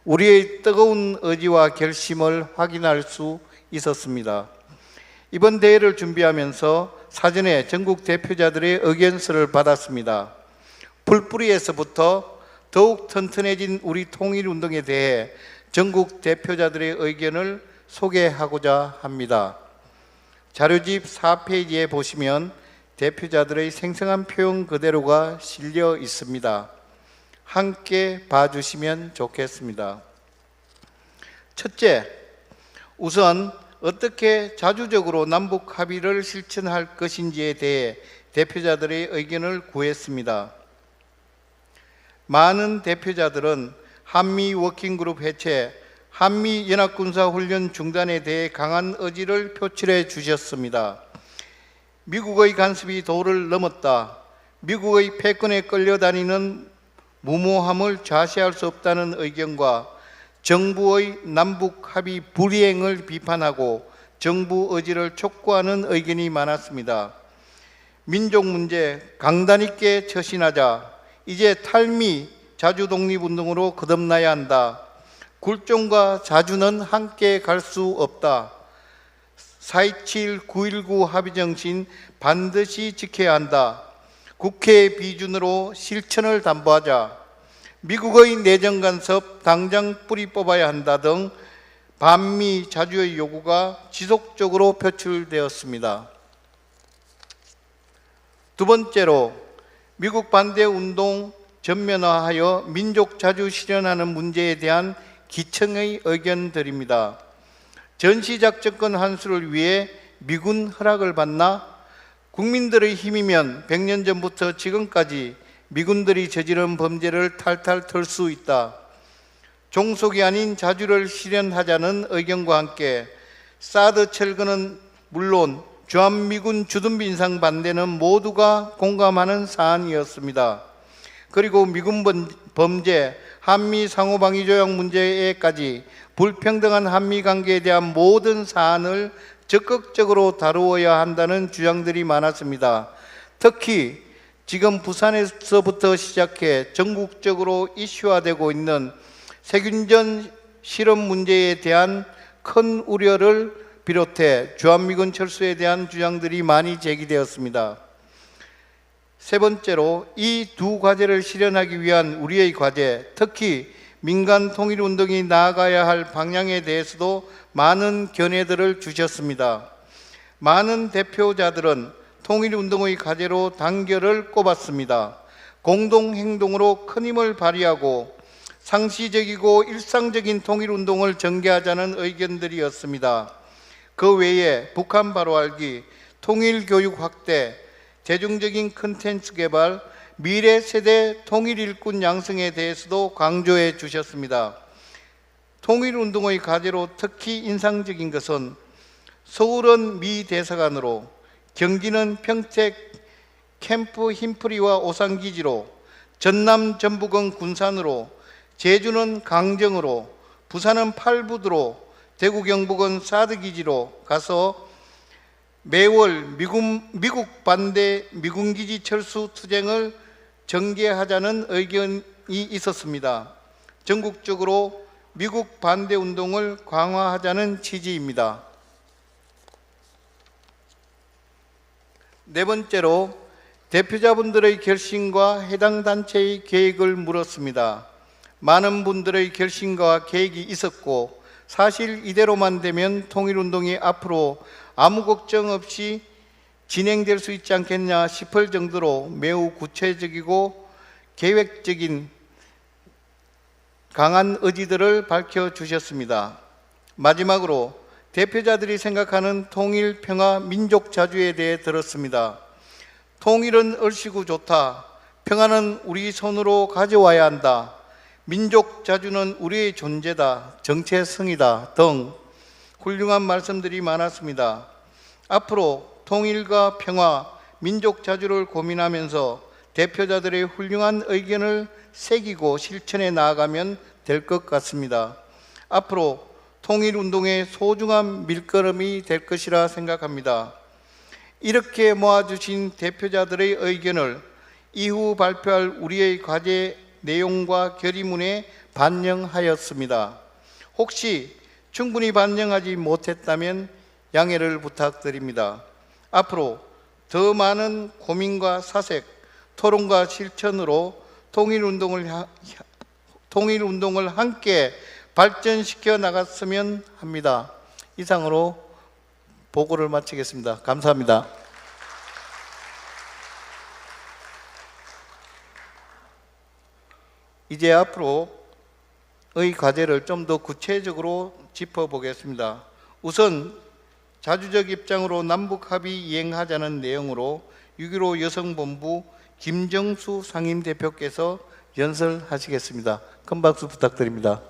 우리의 뜨거운 의지와 결심을 확인할 수 있었습니다. 이번 대회를 준비하면서 사전에 전국 대표자들의 의견서를 받았습니다. 불뿌리에서부터 더욱 튼튼해진 우리 통일운동에 대해 전국 대표자들의 의견을 소개하고자 합니다. 자료집 4페이지에 보시면 대표자들의 생생한 표현 그대로가 실려 있습니다. 함께 봐주시면 좋겠습니다. 첫째, 우선 어떻게 자주적으로 남북 합의를 실천할 것인지에 대해 대표자들의 의견을 구했습니다. 많은 대표자들은 한미 워킹그룹 해체, 한미 연합군사훈련 중단에 대해 강한 의지를 표출해 주셨습니다. 미국의 간섭이 도를 넘었다. 미국의 패권에 끌려다니는 무모함을 좌시할 수 없다는 의견과 정부의 남북 합의 불이행을 비판하고 정부 의지를 촉구하는 의견이 많았습니다. 민족 문제 강단 있게 처신하자. 이제 탈미, 자주 독립운동으로 거듭나야 한다. 굴종과 자주는 함께 갈 수 없다. 4.27, 9.19 합의정신 반드시 지켜야 한다. 국회 비준으로 실천을 담보하자. 미국의 내정 간섭 당장 뿌리 뽑아야 한다 등 반미 자주의 요구가 지속적으로 표출되었습니다. 두 번째로 미국 반대 운동 전면화하여 민족 자주 실현하는 문제에 대한 기청의 의견들입니다. 전시작전권 환수를 위해 미군 허락을 받나? 국민들의 힘이면 100년 전부터 지금까지 미군들이 저지른 범죄를 탈탈 털 수 있다. 종속이 아닌 자주를 실현하자는 의견과 함께 사드 철거는 물론 주한미군 주둔비 인상 반대는 모두가 공감하는 사안이었습니다. 그리고 미군 범죄, 한미 상호방위조약 문제에까지 불평등한 한미 관계에 대한 모든 사안을 적극적으로 다루어야 한다는 주장들이 많았습니다. 특히 지금 부산에서부터 시작해 전국적으로 이슈화되고 있는 세균전 실험 문제에 대한 큰 우려를 비롯해 주한미군 철수에 대한 주장들이 많이 제기되었습니다. 세 번째로 이 두 과제를 실현하기 위한 우리의 과제, 특히 민간 통일운동이 나아가야 할 방향에 대해서도 많은 견해들을 주셨습니다. 많은 대표자들은 통일운동의 과제로 단결을 꼽았습니다. 공동행동으로 큰 힘을 발휘하고 상시적이고 일상적인 통일운동을 전개하자는 의견들이었습니다. 그 외에 북한 바로 알기, 통일교육 확대, 대중적인 콘텐츠 개발, 미래 세대 통일 일꾼 양성에 대해서도 강조해 주셨습니다. 통일운동의 과제로 특히 인상적인 것은 서울은 미 대사관으로, 경기는 평택 캠프 힘프리와 오산기지로, 전남 전북은 군산으로, 제주는 강정으로, 부산은 팔부두로, 대구 경북은 사드기지로 가서 매월 미국 반대 미군기지 철수 투쟁을 전개하자는 의견이 있었습니다. 전국적으로 미국 반대 운동을 강화하자는 취지입니다. 네 번째로 대표자분들의 결심과 해당 단체의 계획을 물었습니다. 많은 분들의 결심과 계획이 있었고 사실 이대로만 되면 통일운동이 앞으로 아무 걱정 없이 진행될 수 있지 않겠냐 싶을 정도로 매우 구체적이고 계획적인 강한 의지들을 밝혀주셨습니다. 마지막으로 대표자들이 생각하는 통일, 평화, 민족 자주에 대해 들었습니다. 통일은 얼씨구 좋다. 평화는 우리 손으로 가져와야 한다. 민족 자주는 우리의 존재다. 정체성이다. 등 훌륭한 말씀들이 많았습니다. 앞으로 통일과 평화, 민족 자주를 고민하면서 대표자들의 훌륭한 의견을 새기고 실천해 나아가면 될 것 같습니다. 앞으로 통일운동의 소중한 밀걸음이 될 것이라 생각합니다. 이렇게 모아주신 대표자들의 의견을 이후 발표할 우리의 과제 내용과 결의문에 반영하였습니다. 혹시 충분히 반영하지 못했다면 양해를 부탁드립니다. 앞으로 더 많은 고민과 사색, 토론과 실천으로 통일운동을 함께 발전시켜 나갔으면 합니다. 이상으로 보고를 마치겠습니다. 감사합니다. 이제 앞으로의 과제를 좀 더 구체적으로 짚어보겠습니다. 우선 자주적 입장으로 남북 합의 이행하자는 내용으로 6.15 여성본부 김정수 상임대표께서 연설하시겠습니다. 큰 박수 부탁드립니다.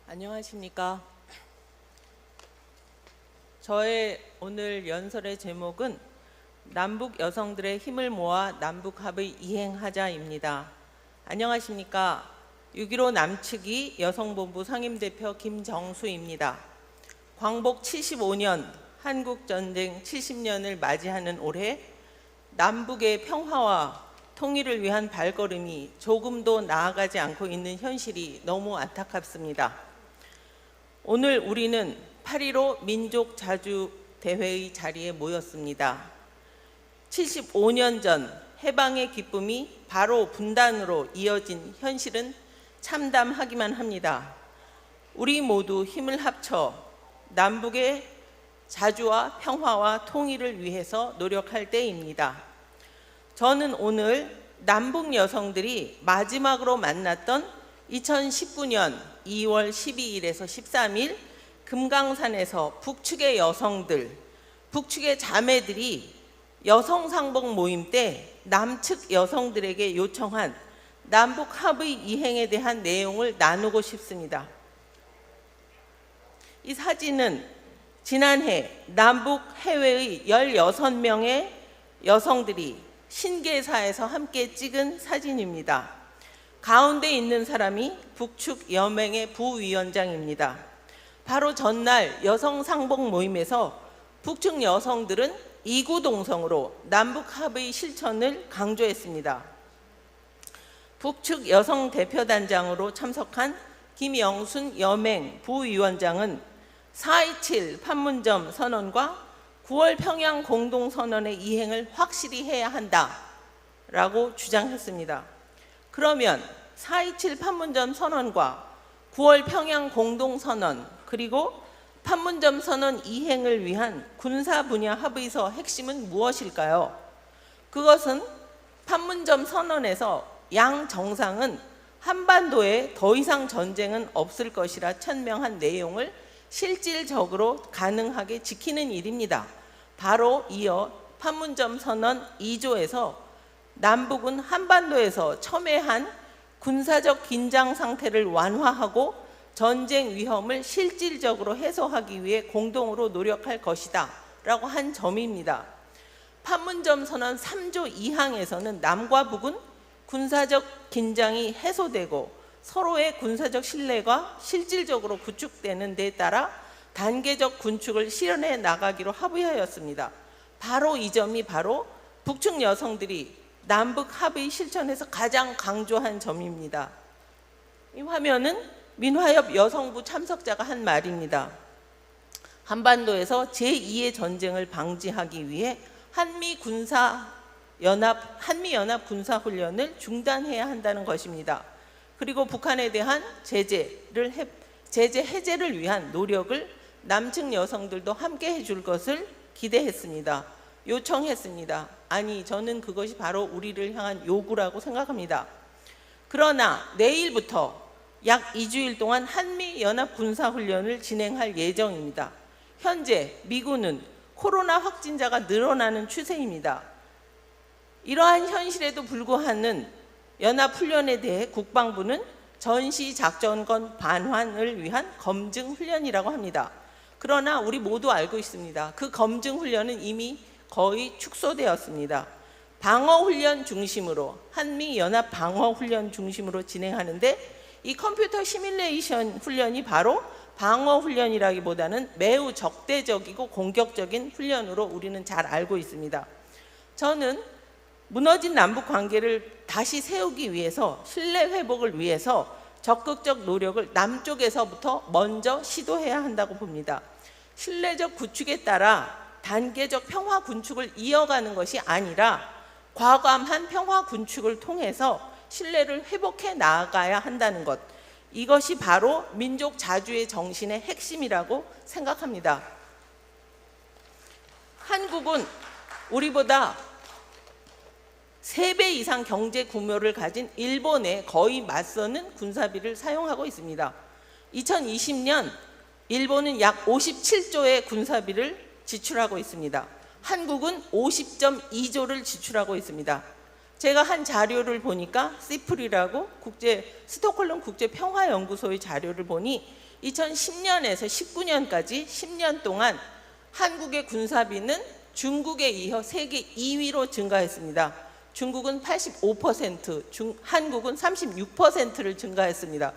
안녕하십니까. 저의 오늘 연설의 제목은 남북 여성들의 힘을 모아 남북 합의 이행하자입니다. 안녕하십니까. 6.15 남측이 여성본부 상임대표 김정수입니다. 광복 75년 한국전쟁 70년을 맞이하는 올해 남북의 평화와 통일을 위한 발걸음이 조금도 나아가지 않고 있는 현실이 너무 안타깝습니다. 오늘 우리는 8.15 민족자주대회의 자리에 모였습니다. 75년 전 해방의 기쁨이 바로 분단으로 이어진 현실은 참담하기만 합니다. 우리 모두 힘을 합쳐 남북의 자주와 평화와 통일을 위해서 노력할 때입니다. 저는 오늘 남북 여성들이 마지막으로 만났던 2019년 2월 12일에서 13일 금강산에서 북측의 여성들, 북측의 자매들이 여성상봉 모임 때 남측 여성들에게 요청한 남북 합의 이행에 대한 내용을 나누고 싶습니다. 이 사진은 지난해 남북 해외의 16명의 여성들이 신계사에서 함께 찍은 사진입니다. 가운데 있는 사람이 북측 여맹의 부위원장입니다. 바로 전날 여성상봉 모임에서 북측 여성들은 이구동성으로 남북 합의 실천을 강조했습니다. 북측 여성 대표단장으로 참석한 김영순 여맹 부위원장은 4.27 판문점 선언과 9월 평양 공동선언의 이행을 확실히 해야 한다라고 주장했습니다. 그러면 4.27 판문점 선언과 9월 평양 공동선언 그리고 판문점 선언 이행을 위한 군사 분야 합의서 핵심은 무엇일까요? 그것은 판문점 선언에서 양 정상은 한반도에 더 이상 전쟁은 없을 것이라 천명한 내용을 실질적으로 가능하게 지키는 일입니다. 바로 이어 판문점 선언 2조에서 남북은 한반도에서 첨예한 군사적 긴장 상태를 완화하고 전쟁 위험을 실질적으로 해소하기 위해 공동으로 노력할 것이다 라고 한 점입니다. 판문점 선언 3조 2항에서는 남과 북은 군사적 긴장이 해소되고 서로의 군사적 신뢰가 실질적으로 구축되는 데 따라 단계적 군축을 실현해 나가기로 합의하였습니다. 바로 이 점이 바로 북측 여성들이 남북 합의 실천에서 가장 강조한 점입니다. 이 화면은 민화협 여성부 참석자가 한 말입니다. 한반도에서 제2의 전쟁을 방지하기 위해 한미연합 군사훈련을 중단해야 한다는 것입니다. 그리고 북한에 대한 제재 해제를 위한 노력을 남측 여성들도 함께 해줄 것을 기대했습니다. 요청했습니다. 아니, 저는 그것이 바로 우리를 향한 요구라고 생각합니다. 그러나 내일부터 약 2주일 동안 한미연합 군사훈련을 진행할 예정입니다. 현재 미군은 코로나 확진자가 늘어나는 추세입니다. 이러한 현실에도 불구하는 연합훈련에 대해 국방부는 전시작전권 반환을 위한 검증훈련이라고 합니다. 그러나 우리 모두 알고 있습니다. 그 검증훈련은 이미 거의 축소되었습니다. 방어훈련 중심으로, 한미연합 방어훈련 중심으로 진행하는데 이 컴퓨터 시뮬레이션 훈련이 바로 방어훈련이라기보다는 매우 적대적이고 공격적인 훈련으로 우리는 잘 알고 있습니다. 저는 무너진 남북 관계를 다시 세우기 위해서, 신뢰 회복을 위해서 적극적 노력을 남쪽에서부터 먼저 시도해야 한다고 봅니다. 신뢰적 구축에 따라 단계적 평화 군축을 이어가는 것이 아니라 과감한 평화 군축을 통해서 신뢰를 회복해 나아가야 한다는 것, 이것이 바로 민족 자주의 정신의 핵심이라고 생각합니다. 한국은 우리보다 3배 이상 경제 규모를 가진 일본에 거의 맞서는 군사비를 사용하고 있습니다. 2020년 일본은 약 57조의 군사비를 지출하고 있습니다. 한국은 50.2조를 지출하고 있습니다. 제가 한 자료를 보니까 시프리라고 스톡홀름 국제평화연구소의 자료를 보니 2010년에서 19년까지 10년 동안 한국의 군사비는 중국에 이어 세계 2위로 증가했습니다. 중국은 85%, 한국은 36%를 증가했습니다.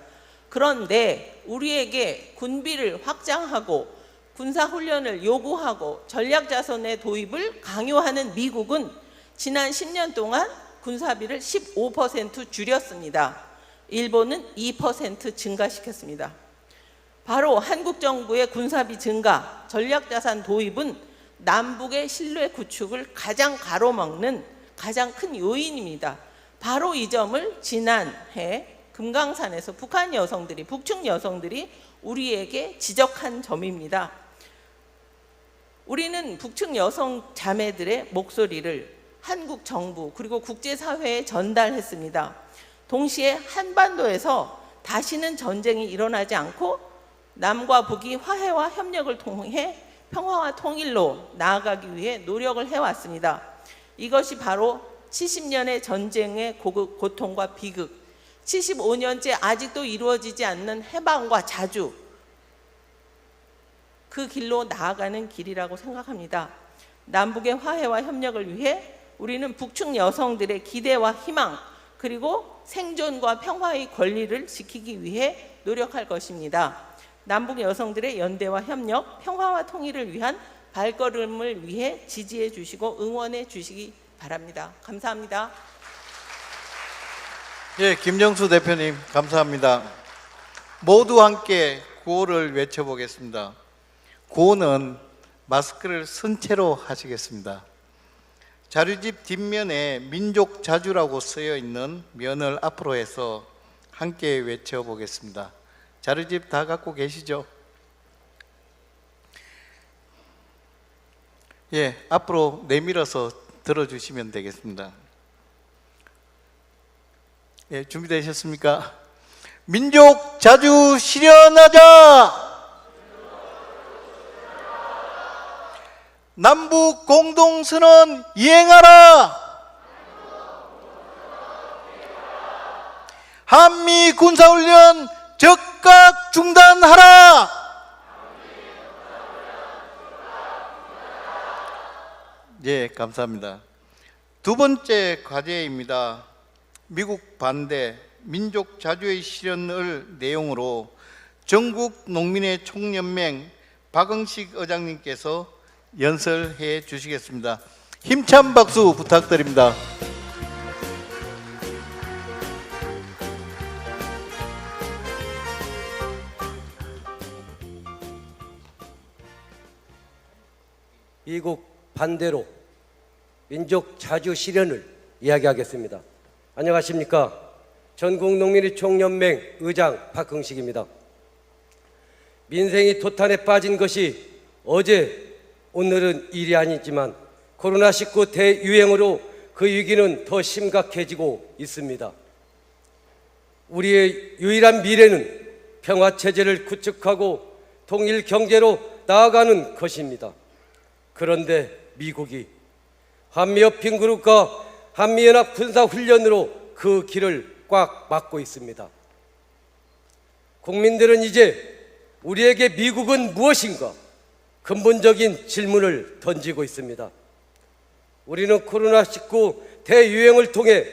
그런데 우리에게 군비를 확장하고 군사훈련을 요구하고 전략자산의 도입을 강요하는 미국은 지난 10년 동안 군사비를 15% 줄였습니다. 일본은 2% 증가시켰습니다. 바로 한국 정부의 군사비 증가, 전략자산 도입은 남북의 신뢰 구축을 가장 가로막는 가장 큰 요인입니다. 바로 이 점을 지난해 금강산에서 북한 여성들이, 북측 여성들이 우리에게 지적한 점입니다. 우리는 북측 여성 자매들의 목소리를 한국 정부 그리고 국제사회에 전달했습니다. 동시에 한반도에서 다시는 전쟁이 일어나지 않고 남과 북이 화해와 협력을 통해 평화와 통일로 나아가기 위해 노력을 해왔습니다. 이것이 바로 70년의 전쟁의 고통과 비극, 75년째 아직도 이루어지지 않는 해방과 자주, 그 길로 나아가는 길이라고 생각합니다. 남북의 화해와 협력을 위해 우리는 북측 여성들의 기대와 희망 그리고 생존과 평화의 권리를 지키기 위해 노력할 것입니다. 남북 여성들의 연대와 협력, 평화와 통일을 위한 발걸음을 위해 지지해 주시고 응원해 주시기 바랍니다. 감사합니다. 예, 김정수 대표님 감사합니다. 모두 함께 구호를 외쳐보겠습니다. 구호는 마스크를 쓴 채로 하시겠습니다. 자료집 뒷면에 민족 자주라고 쓰여 있는 면을 앞으로 해서 함께 외쳐보겠습니다. 자료집 다 갖고 계시죠? 예, 앞으로 내밀어서 들어주시면 되겠습니다. 예, 준비되셨습니까? 민족 자주 실현하자! 남북 공동선언 이행하라! 한미 군사훈련 즉각 중단하라! 예, 감사합니다. 두 번째 과제입니다. 미국 반대 민족 자주의 실현을 내용으로 전국 농민의 총연맹 박응식 의장님께서 연설해 주시겠습니다. 힘찬 박수 부탁드립니다. 미국 반대로 민족 자주 실현을 이야기하겠습니다. 안녕하십니까? 전국농민의 총연맹 의장 박흥식입니다. 민생이 도탄에 빠진 것이 어제 오늘은 일이 아니지만 코로나19 대유행으로 그 위기는 더 심각해지고 있습니다. 우리의 유일한 미래는 평화체제를 구축하고 통일 경제로 나아가는 것입니다. 그런데 미국이 한미협핑그룹과 한미연합 군사훈련으로 그 길을 꽉 막고 있습니다. 국민들은 이제 우리에게 미국은 무엇인가 근본적인 질문을 던지고 있습니다. 우리는 코로나19 대유행을 통해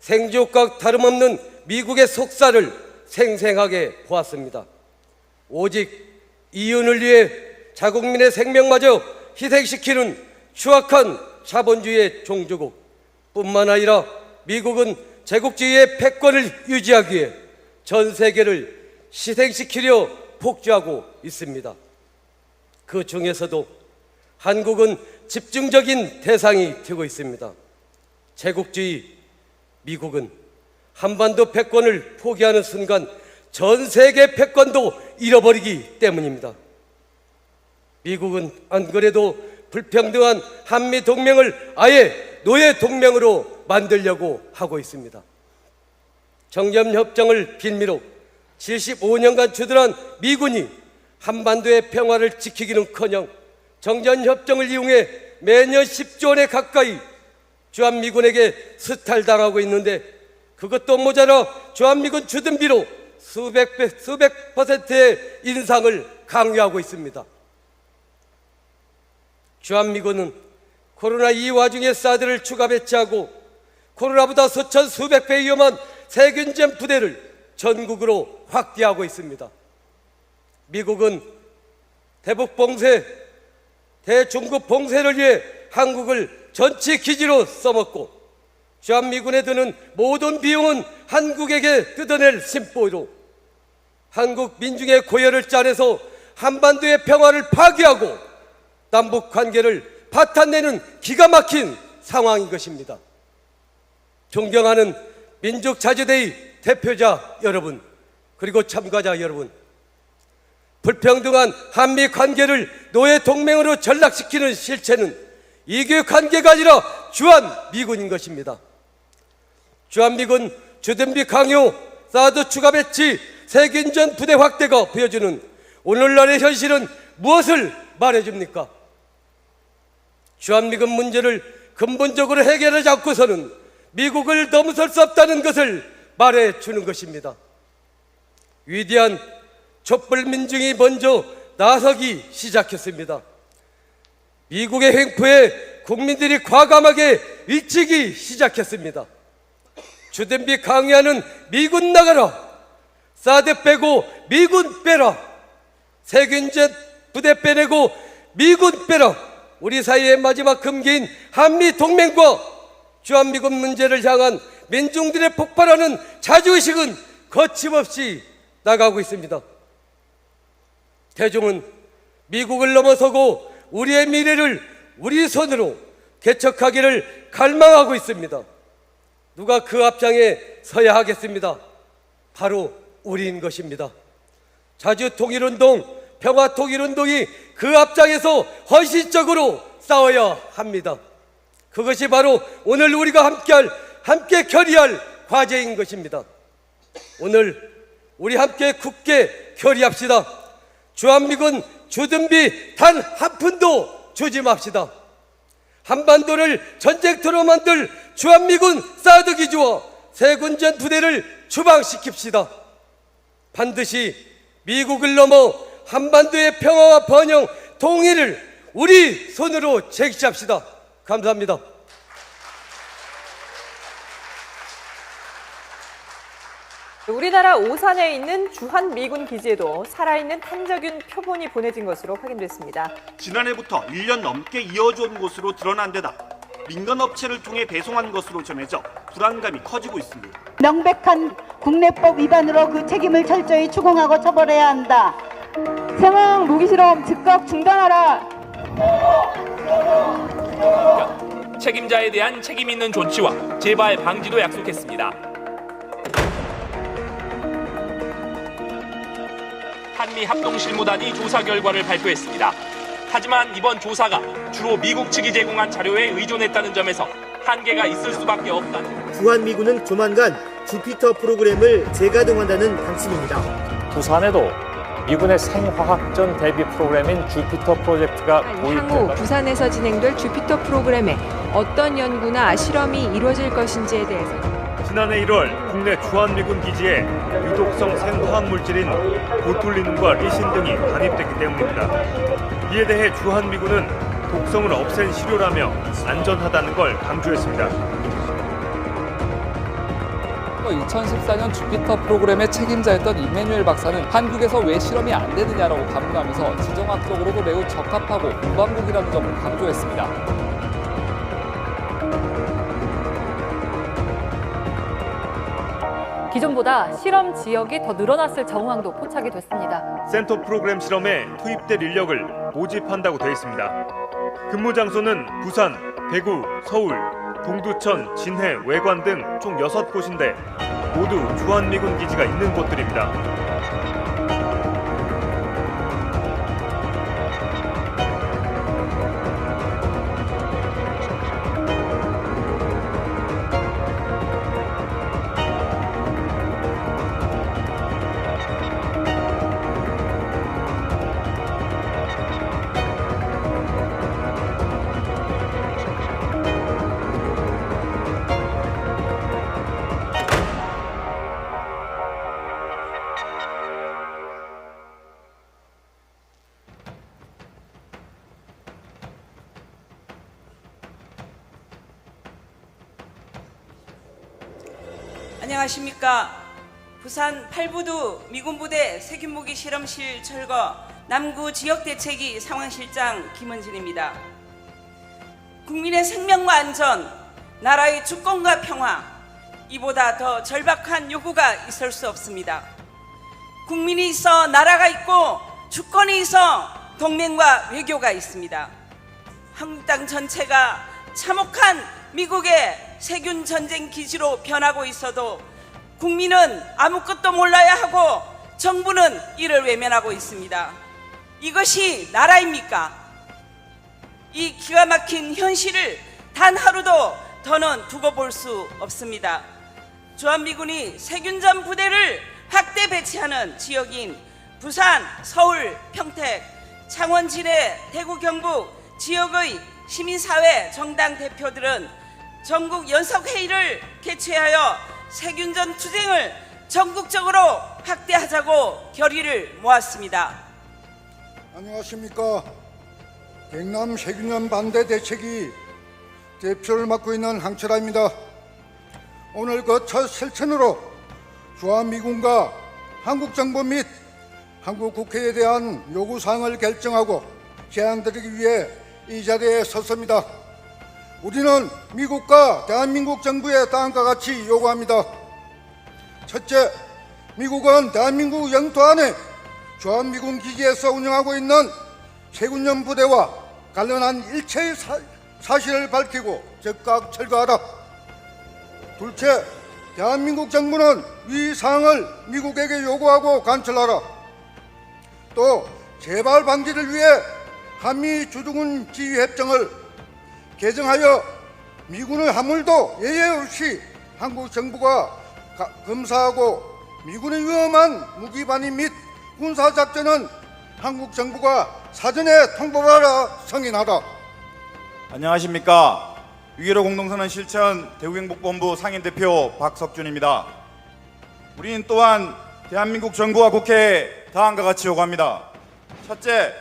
생쥐옥과 다름없는 미국의 속살을 생생하게 보았습니다. 오직 이윤을 위해 자국민의 생명마저 희생시키는 추악한 자본주의의 종주국 뿐만 아니라 미국은 제국주의의 패권을 유지하기 위해 전 세계를 희생시키려 폭주하고 있습니다. 그 중에서도 한국은 집중적인 대상이 되고 있습니다. 제국주의 미국은 한반도 패권을 포기하는 순간 전 세계 패권도 잃어버리기 때문입니다. 미국은 안 그래도 불평등한 한미 동맹을 아예 노예 동맹으로 만들려고 하고 있습니다. 정전협정을 빌미로 75년간 주둔한 미군이 한반도의 평화를 지키기는커녕 정전협정을 이용해 매년 10조 원에 가까이 주한미군에게 수탈당하고 있는데, 그것도 모자라 주한미군 주둔비로 수백 퍼센트의 인상을 강요하고 있습니다. 주한미군은 코로나 이 와중에 사드를 추가 배치하고 코로나보다 수백 배 위험한 세균전 부대를 전국으로 확대하고 있습니다. 미국은 대북 봉쇄, 대중국 봉쇄를 위해 한국을 전체 기지로 써먹고 주한미군에 드는 모든 비용은 한국에게 뜯어낼 심보로 한국 민중의 고열을 짜내서 한반도의 평화를 파괴하고 남북 관계를 파탄내는 기가 막힌 상황인 것입니다. 존경하는 민족자주대의 대표자 여러분, 그리고 참가자 여러분, 불평등한 한미 관계를 노예 동맹으로 전락시키는 실체는 이교 관계가 아니라 주한미군인 것입니다. 주한미군 주둔비 강요, 사드 추가 배치, 세균전 부대 확대가 보여주는 오늘날의 현실은 무엇을 말해줍니까? 주한미군 문제를 근본적으로 해결하지 않고서는 미국을 넘어설 수 없다는 것을 말해주는 것입니다. 위대한 촛불 민중이 먼저 나서기 시작했습니다. 미국의 횡포에 국민들이 과감하게 일치기 시작했습니다. 주둔비 강요하는 미군 나가라, 사드 빼고 미군 빼라, 세균전 부대 빼내고 미군 빼라. 우리 사이의 마지막 금기인 한미 동맹과 주한미군 문제를 향한 민중들의 폭발하는 자주의식은 거침없이 나가고 있습니다. 대중은 미국을 넘어서고 우리의 미래를 우리 손으로 개척하기를 갈망하고 있습니다. 누가 그 앞장에 서야 하겠습니다. 바로 우리인 것입니다. 자주통일운동, 평화통일운동이 그 앞장에서 헌신적으로 싸워야 합니다. 그것이 바로 오늘 우리가 함께 결의할 과제인 것입니다. 오늘 우리 함께 굳게 결의합시다. 주한미군 주둔비 단 한 푼도 주지 맙시다. 한반도를 전쟁터로 만들 주한미군 사드 기지와 세군전 부대를 추방시킵시다. 반드시 미국을 넘어 한반도의 평화와 번영, 통일을 우리 손으로 쟁취합시다. 감사합니다. 우리나라 오산에 있는 주한미군 기지에도 살아있는 탄저균 표본이 보내진 것으로 확인됐습니다. 지난해부터 1년 넘게 이어져온 것으로 드러난 데다 민간 업체를 통해 배송한 것으로 전해져 불안감이 커지고 있습니다. 명백한 국내법 위반으로 그 책임을 철저히 추궁하고 처벌해야 한다. 상황 무기 실험 즉각 중단하라. 책임자에 대한 책임 있는 조치와 재발 방지도 약속했습니다. 한미 합동실무단이 조사 결과를 발표했습니다. 하지만 이번 조사가 주로 미국 측이 제공한 자료에 의존했다는 점에서 한계가 있을 수밖에 없다는. 주한미군은 조만간 주피터 프로그램을 재가동한다는 방침입니다. 부산에도 미군의 생화학전 대비 프로그램인 주피터 프로젝트가 향후 부산에서 진행될 주피터 프로그램에 어떤 연구나 실험이 이루어질 것인지에 대해서 지난해 1월 국내 주한미군 기지에 유독성 생화학물질인 보툴리눔과 리신 등이 반입됐기 때문입니다. 이에 대해 주한미군은 독성을 없앤 시료라며 안전하다는 걸 강조했습니다. 2014년 주피터 프로그램의 책임자였던 임매뉴엘 박사는 한국에서 왜 실험이 안 되느냐라고 반문하면서 지정학적으로도 매우 적합하고 무방국이라는 점을 강조했습니다. 기존보다 실험 지역이 더 늘어났을 정황도 포착이 됐습니다. 센터 프로그램 실험에 투입될 인력을 모집한다고 되어 있습니다. 근무 장소는 부산, 대구, 서울, 동두천, 진해, 외관 등 총 6곳인데 모두 주한미군 기지가 있는 곳들입니다. 안녕하십니까. 부산 팔부두 미군부대 세균무기 실험실 철거 남구 지역대책위 상황실장 김은진입니다. 국민의 생명과 안전, 나라의 주권과 평화, 이보다 더 절박한 요구가 있을 수 없습니다. 국민이 있어 나라가 있고 주권이 있어 동맹과 외교가 있습니다. 한국 땅 전체가 참혹한 미국의 세균 전쟁 기지로 변하고 있어도 국민은 아무것도 몰라야 하고 정부는 이를 외면하고 있습니다. 이것이 나라입니까? 이 기가 막힌 현실을 단 하루도 더는 두고 볼 수 없습니다. 주한미군이 세균전 부대를 확대 배치하는 지역인 부산, 서울, 평택, 창원, 진해, 대구, 경북 지역의 시민사회 정당 대표들은 전국 연석회의를 개최하여 세균전 투쟁을 전국적으로 확대하자고 결의를 모았습니다. 안녕하십니까. 경남 세균전 반대 대책위 대표를 맡고 있는 황철아입니다. 오늘 그 첫 실천으로 주한미군과 한국정부 및 한국국회에 대한 요구사항을 결정하고 제안드리기 위해 이 자리에 섰습니다. 우리는 미국과 대한민국 정부에 다음과 같이 요구합니다. 첫째, 미국은 대한민국 영토 안에 주한미군 기지에서 운영하고 있는 세균전 부대와 관련한 일체의 사실을 밝히고 즉각 철거하라. 둘째, 대한민국 정부는 위 사항을 미국에게 요구하고 관철하라. 또 재발 방지를 위해 한미 주둔군 지휘협정을 개정하여 미군의 화물도 예외 없이 한국 정부가 검사하고 미군의 위험한 무기 반입 및 군사작전은 한국 정부가 사전에 통보하라 승인하라. 안녕하십니까. 6.15 공동선언 실천 대구경북본부 상임대표 박석준입니다. 우리는 또한 대한민국 정부와 국회에 다음과 같이 요구합니다. 첫째,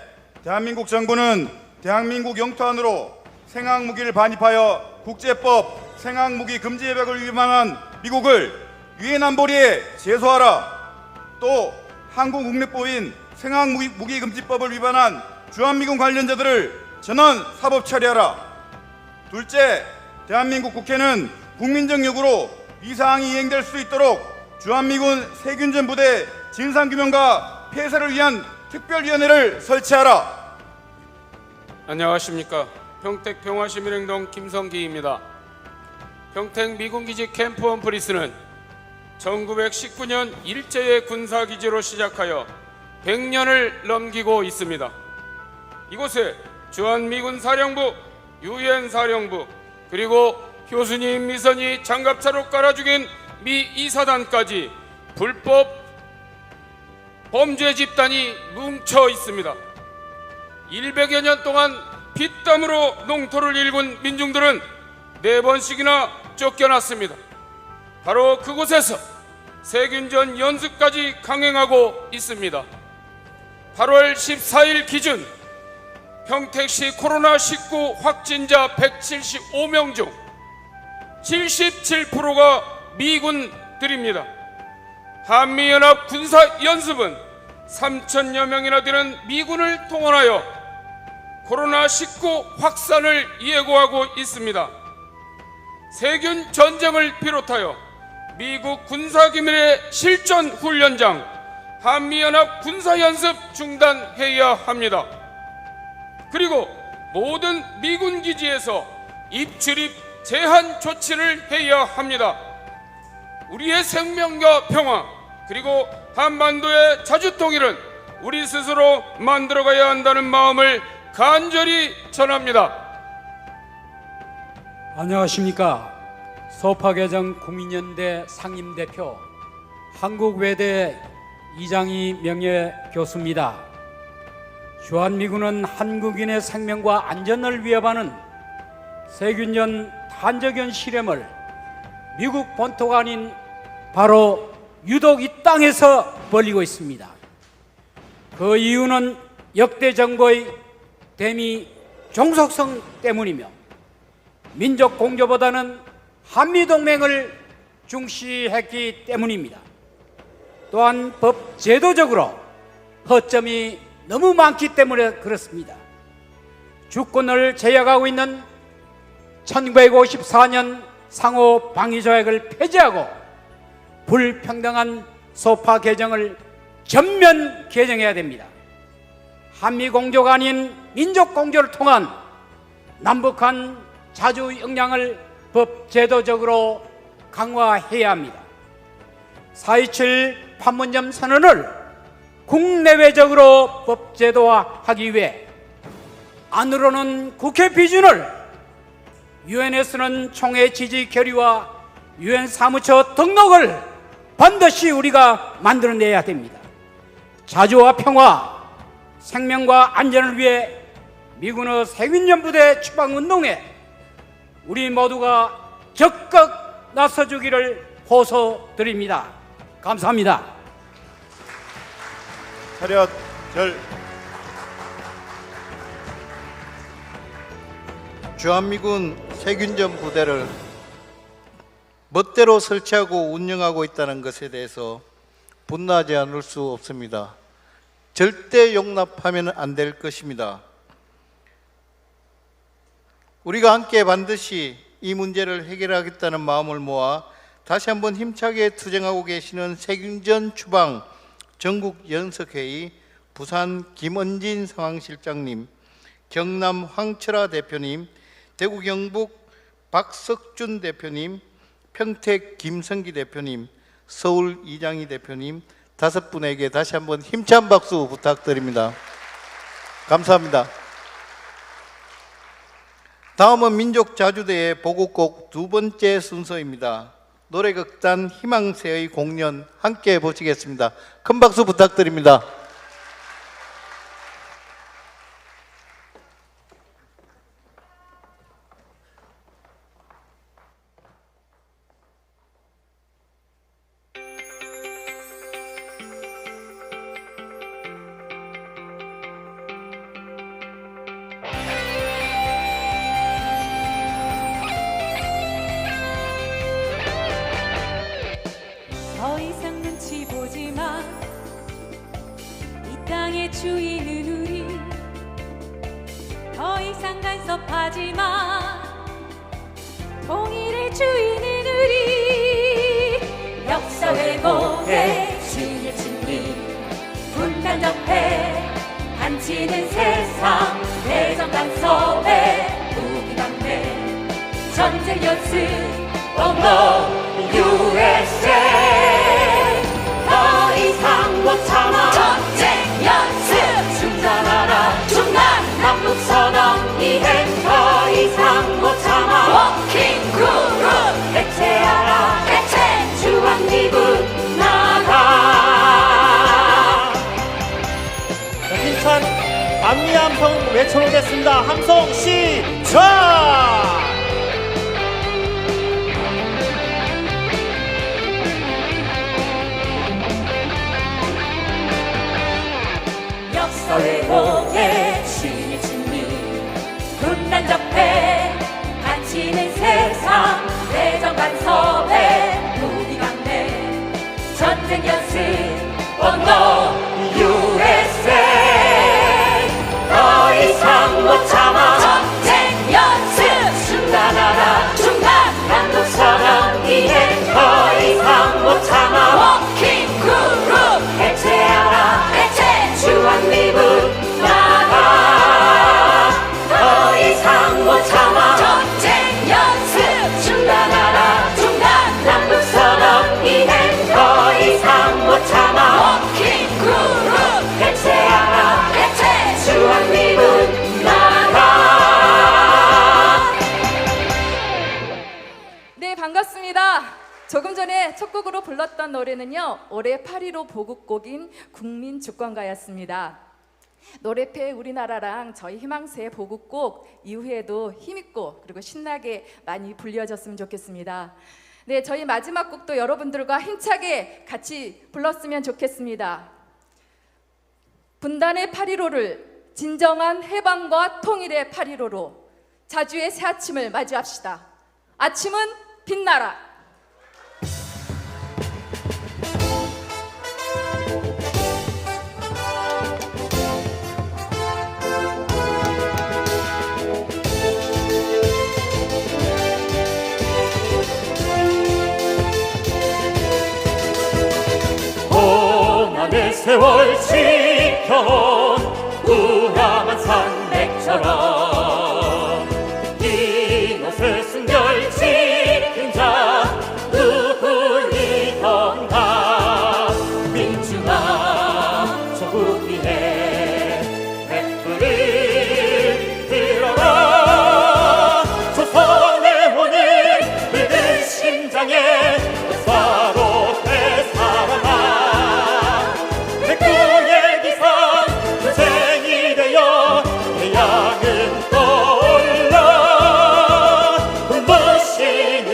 대한민국 정부는 대한민국 영토 안으로 생화학무기를 반입하여 국제법 생화학무기 금지 협약을 위반한 미국을 유엔 안보리에 제소하라. 또 한국 국내법인 생화학무기 금지법을 위반한 주한미군 관련자들을 전원 사법 처리하라. 둘째, 대한민국 국회는 국민적 요구로 이 사항이 이행될 수 있도록 주한미군 세균전 부대 진상규명과 폐쇄를 위한 특별위원회를 설치하라. 안녕하십니까. 평택 평화시민행동 김성기입니다. 평택 미군기지 캠프 원 프리스는 1919년 일제의 군사기지로 시작하여 100년을 넘기고 있습니다. 이곳에 주한미군 사령부, 유엔 사령부, 그리고 교수님 미선이 장갑차로 깔아 죽인 미 이사단까지 불법 범죄 집단이 뭉쳐 있습니다. 100여 년 동안 피땀으로 농토를 일군 민중들은 4번씩이나 쫓겨났습니다. 바로 그곳에서 세균전 연습까지 강행하고 있습니다. 8월 14일 기준 평택시 코로나19 확진자 175명 중 77%가 미군들입니다. 한미연합 군사연습은 3,000여 명이나 되는 미군을 동원하여 코로나19 확산을 예고하고 있습니다. 세균 전쟁을 비롯하여 미국 군사기밀의 실전 훈련장, 한미연합 군사연습 중단해야 합니다. 그리고 모든 미군 기지에서 입출입 제한 조치를 해야 합니다. 우리의 생명과 평화, 그리고 한반도의 자주통일은 우리 스스로 만들어가야 한다는 마음을 간절히 전합니다. 안녕하십니까. 서파개정 국민연대 상임대표 한국외대 이장희 명예교수입니다. 주한미군은 한국인의 생명과 안전을 위협하는 세균전 탄저균 실험을 미국 본토가 아닌 바로 유독 이 땅에서 벌이고 있습니다. 그 이유는 역대 정부의 대미 종속성 때문이며 민족 공조보다는 한미동맹을 중시했기 때문입니다. 또한 법 제도적으로 허점이 너무 많기 때문에 그렇습니다. 주권을 제약하고 있는 1954년 상호 방위 조약을 폐지하고 불평등한 소파 개정을 전면 개정해야 됩니다. 한미 공조가 아닌 민족 공조를 통한 남북한 자주 역량을 법 제도적으로 강화해야 합니다. 4.27 판문점 선언을 국내외적으로 법 제도화하기 위해 안으로는 국회 비준을, 유엔에서는 총회 지지 결의와 유엔 사무처 등록을 반드시 우리가 만들어내야 됩니다. 자주와 평화, 생명과 안전을 위해 미군의 세균전 부대 추방운동에 우리 모두가 적극 나서주기를 호소드립니다. 감사합니다. 차렷 절. 주한미군 세균전 부대를 멋대로 설치하고 운영하고 있다는 것에 대해서 분노하지 않을 수 없습니다. 절대 용납하면 안 될 것입니다. 우리가 함께 반드시 이 문제를 해결하겠다는 마음을 모아 다시 한번 힘차게 투쟁하고 계시는 세균전 추방 전국연석회의 부산 김은진 상황실장님, 경남 황철아 대표님, 대구 경북 박석준 대표님, 평택 김성기 대표님, 서울 이장희 대표님 5분에게 다시 한번 힘찬 박수 부탁드립니다. 감사합니다. 다음은 민족자주대의 보국곡 두 번째 순서입니다. 노래극단 희망새의 공연 함께 보시겠습니다. 큰 박수 부탁드립니다. 더 이상 눈치 보지 마. 이 땅의 주인은 우리. 더 이상 간섭하지 마. 통일의 주인은 우리. 역사 왜곡에 주의 진리. 분단 적폐 한치는 세상. 내정 간섭에 무기 강대. 전쟁 연습 원로 USA. 더 이상 못 참아. 전쟁 연습 중단하라. 중단. 남북 선언 이행. 더 이상 못 참아. 워킹 그룹 해체하라. 해체. 주한미군 나가. 힘찬 안미 함성 외쳐보겠습니다. 함성 시작! 역사 왜곡에 신의 진리. 분단 적폐 한치는 세상. 내정 간섭에 무기 강대. 전쟁 연습 원로 USA. 더 이상 못 참아. 전쟁 연습 중단하라. 중단. 남북 선언 이행. 더 이상 못 참아. 워킹 그룹 해체하라. 해체. 주한미군 나가. 더 이상 못 참아. 전쟁 연습 중단하라. 중단. 남북 선언 이행. 더 이상 못 참아. 워킹 그룹 해체하라. 해체. 주한미군 나가. 네, 반갑습니다. 조금 전에 첫 곡으로 불렀던 노래는요, 올해 8.15 보국곡인 국민주권가였습니다. 노래패 우리나라랑 저희 희망새 보국곡 이후에도 힘있고 그리고 신나게 많이 불려졌으면 좋겠습니다. 네, 저희 마지막 곡도 여러분들과 힘차게 같이 불렀으면 좋겠습니다. 분단의 8.15를 진정한 해방과 통일의 8.15로 자주의 새 아침을 맞이합시다. 아침은 빛나라. 세월 지켜온 우람한 산맥처럼 이곳을 순결 지킨 자 누구이던가 민주나 조국 위에 횃불을 들어라 조선의 혼을 늙은 심장에 역사로 되살아나 백두의 기상 투쟁이 되어 태양은 떠올라 눈부시는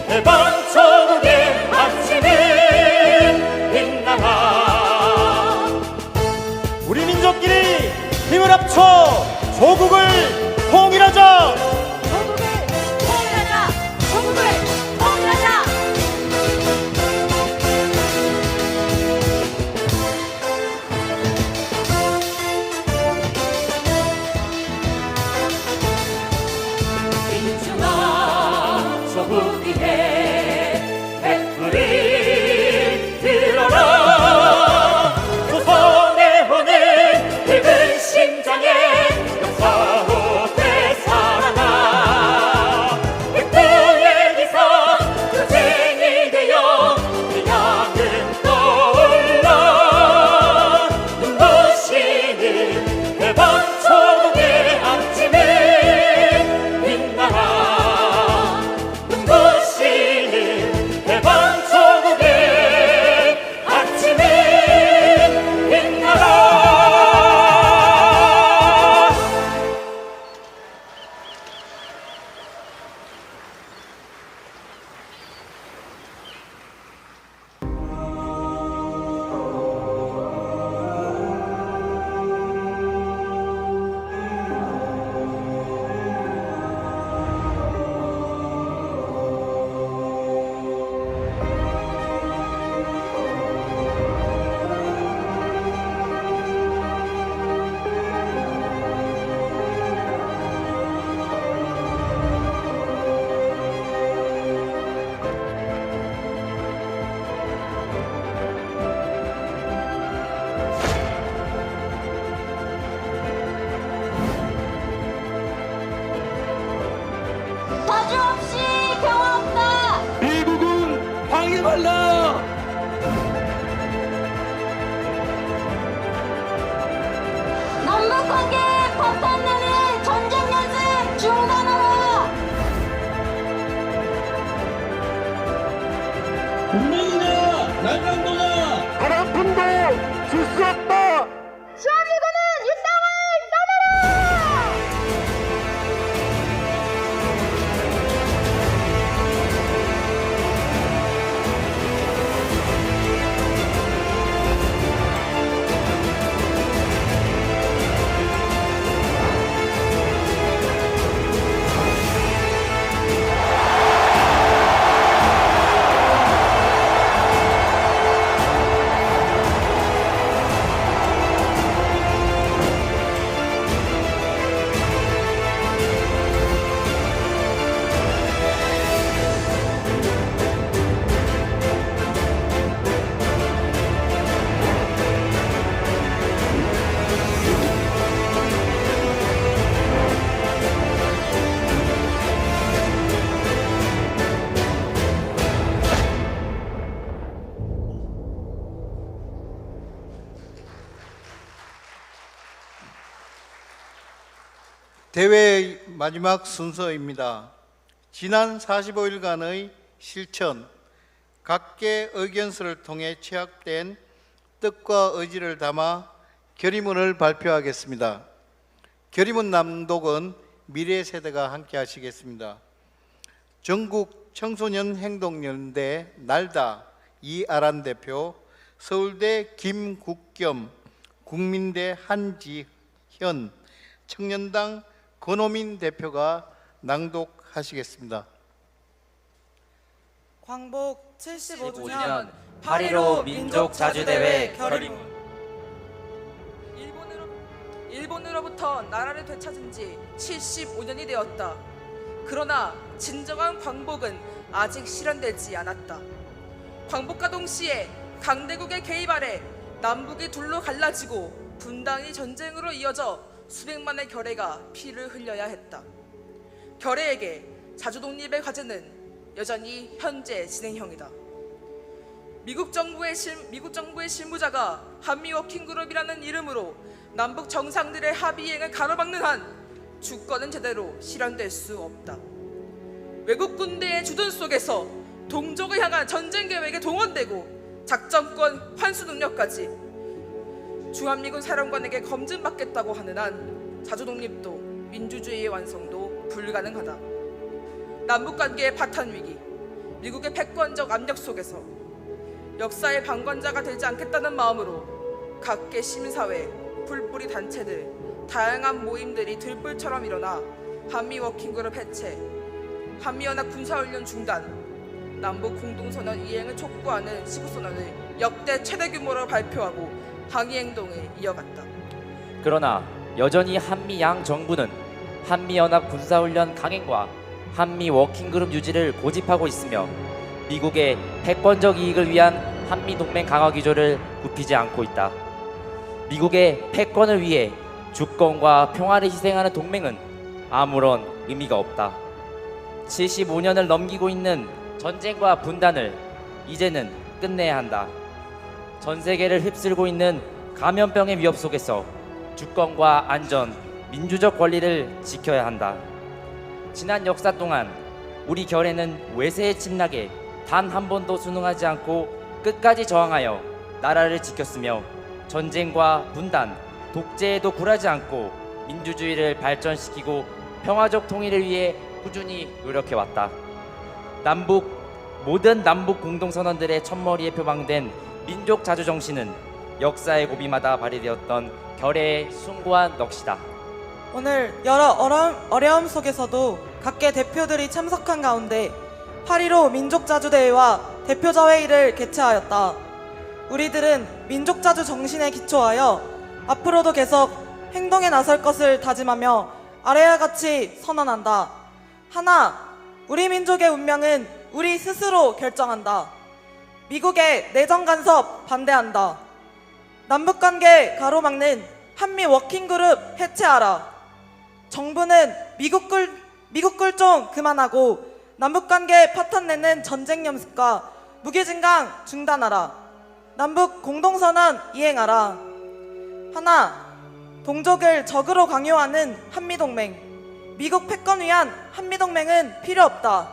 해방 조국의 아침은 빛나라. 우리 민족끼리 힘을 합쳐 조국을 통일하자. 조국을 통일하자. 민주나 조국 위에 횃불을 들어라 조선의 혼을 늙은 심장에 역사로 되살아나 백두의 기상 투쟁이 되어 태양은 떠올라 눈부시는 해방 조국의 아침은 빛나라 눈부시는 해방 조국의 아침은 빛나라. 사주 없이 평화 없다. 미국은 방해말라. 남북 관계 파탄나는 전쟁 연습 중단하라. 분명이나 날강도나 바람풍도 줄 수 없다. 수아미군은 이 땅을 떠나라. 대회의 마지막 순서입니다. 지난 45일간의 실천, 각계 의견서를 통해 취합된 뜻과 의지를 담아 결의문을 발표하겠습니다. 결의문 낭독은 미래 세대가 함께 하시겠습니다. 전국 청소년 행동연대 날다 이아란 대표, 서울대 김국겸, 국민대 한지현, 청년당 권호민 대표가 낭독하시겠습니다. 광복 75주년 8.15 민족자주대회 결의문. 일본으로부터 나라를 되찾은 지 75년이 되었다. 그러나 진정한 광복은 아직 실현되지 않았다. 광복과 동시에 강대국의 개입 아래 남북이 둘로 갈라지고 분당이 전쟁으로 이어져 수백만의 결의가 피를 흘려야 했다. 결의에게 자주 독립의 과제는 여전히 현재 진행형이다. 미국 정부의 실무자가 한미 워킹그룹이라는 이름으로 남북 정상들의 합의 이행을 가로막는 한 주권은 제대로 실현될 수 없다. 외국 군대의 주둔 속에서 동족을 향한 전쟁 계획에 동원되고 작전권 환수 능력까지 주한미군 사령관에게 검증받겠다고 하는 한 자주 독립도 민주주의의 완성도 불가능하다. 남북 관계의 파탄 위기, 미국의 패권적 압력 속에서 역사의 방관자가 되지 않겠다는 마음으로 각계 시민사회, 풀뿌리 단체들, 다양한 모임들이 들불처럼 일어나 한미 워킹그룹 해체, 한미연합 군사훈련 중단, 남북 공동선언 이행을 촉구하는 시국선언을 역대 최대 규모로 발표하고 항의행동을 이어갔다. 그러나 여전히 한미 양 정부는 한미연합 군사훈련 강행과 한미 워킹그룹 유지를 고집하고 있으며 미국의 패권적 이익을 위한 한미동맹 강화 기조를 굽히지 않고 있다. 미국의 패권을 위해 주권과 평화를 희생하는 동맹은 아무런 의미가 없다. 75년을 넘기고 있는 전쟁과 분단을 이제는 끝내야 한다. 전 세계를 휩쓸고 있는 감염병의 위협 속에서 주권과 안전, 민주적 권리를 지켜야 한다. 지난 역사 동안 우리 결의는 외세의 침략에 단 한 번도 순응하지 않고 끝까지 저항하여 나라를 지켰으며 전쟁과 분단, 독재에도 굴하지 않고 민주주의를 발전시키고 평화적 통일을 위해 꾸준히 노력해왔다. 모든 남북 공동선언들의 첫머리에 표방된 민족 자주 정신은 역사의 고비마다 발휘되었던 결의의 숭고한 넋이다. 오늘 여러 어려움 속에서도 각계 대표들이 참석한 가운데 8.15 민족자주대회와 대표자회의를 개최하였다. 우리들은 민족자주 정신에 기초하여 앞으로도 계속 행동에 나설 것을 다짐하며 아래와 같이 선언한다. 하나, 우리 민족의 운명은 우리 스스로 결정한다. 미국의 내정 간섭 반대한다. 남북관계 가로막는 한미 워킹그룹 해체하라. 정부는 미국 꿀종 그만하고 남북관계 파탄내는 전쟁 염습과 무기징강 중단하라. 남북 공동선언 이행하라. 하나, 동족을 적으로 강요하는 한미동맹. 미국 패권 위한 한미동맹은 필요 없다.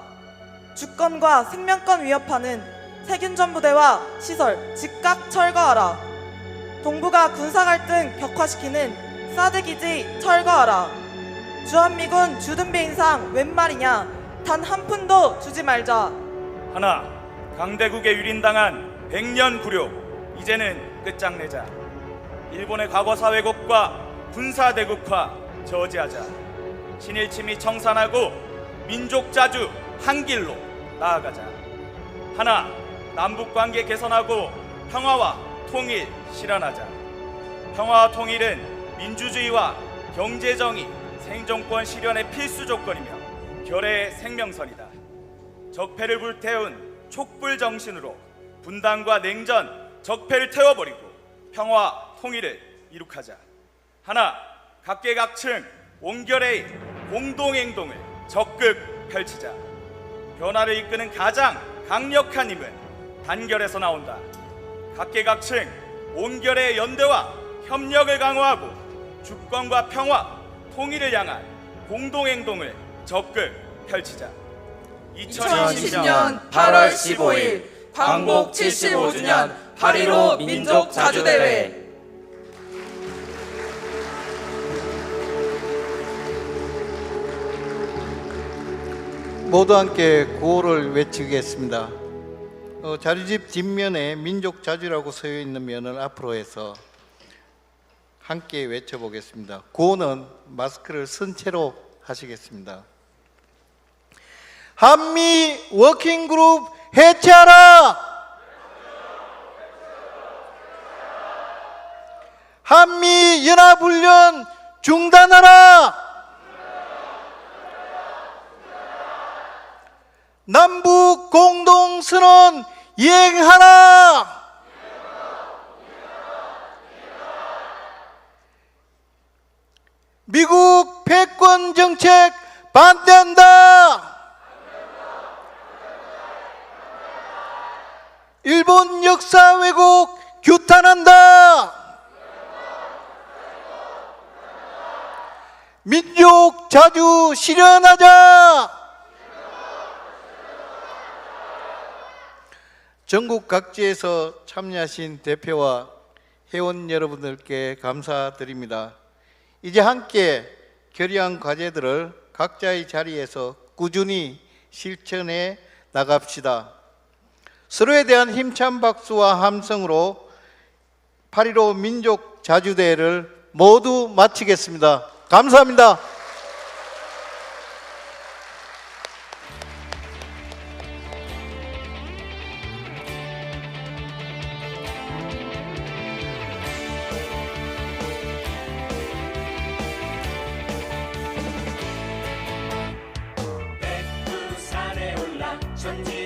주권과 생명권 위협하는 세균전 부대와 시설 즉각 철거하라. 동북아 군사갈등 격화시키는 사드 기지 철거하라. 주한미군 주둔비 인상 웬 말이냐. 단 한 푼도 주지 말자. 하나, 강대국에 유린당한 100년 굴욕 이제는 끝장내자. 일본의 과거 사회국과 군사대국화 저지하자. 친일침이 청산하고 민족자주 한 길로 나아가자. 하나, 남북관계 개선하고 평화와 통일 실현하자. 평화와 통일은 민주주의와 경제정의, 생존권 실현의 필수 조건이며 결의의 생명선이다. 적폐를 불태운 촉불 정신으로 분단과 냉전, 적폐를 태워버리고 평화, 통일을 이룩하자. 하나, 각계각층 온결의 공동행동을 적극 펼치자. 변화를 이끄는 가장 강력한 힘은 단결에서 나온다. 각계각층 온결의 연대와 협력을 강화하고 주권과 평화, 통일을 향한 공동행동을 적극 펼치자. 2020년 8월 15일 광복 75주년 8.15 민족자주대회. 모두 함께 구호를 외치겠습니다. 자료집 뒷면에 민족자주라고 쓰여 있는 면을 앞으로 해서 함께 외쳐보겠습니다. 구호는 마스크를 쓴 채로 하시겠습니다. 한미 워킹그룹 해체하라! 한미 연합훈련 중단하라! 남북 공동선언 이행하라! 미국 패권 정책 반대한다. 일본 역사 왜곡 규탄한다. 민족 자주 실현하자. 전국 각지에서 참여하신 대표와 회원 여러분들께 감사드립니다. 이제 함께 결의한 과제들을 각자의 자리에서 꾸준히 실천해 나갑시다. 서로에 대한 힘찬 박수와 함성으로 8.15 민족 자주대회를 모두 마치겠습니다. 감사합니다. 백두산에 올라 천지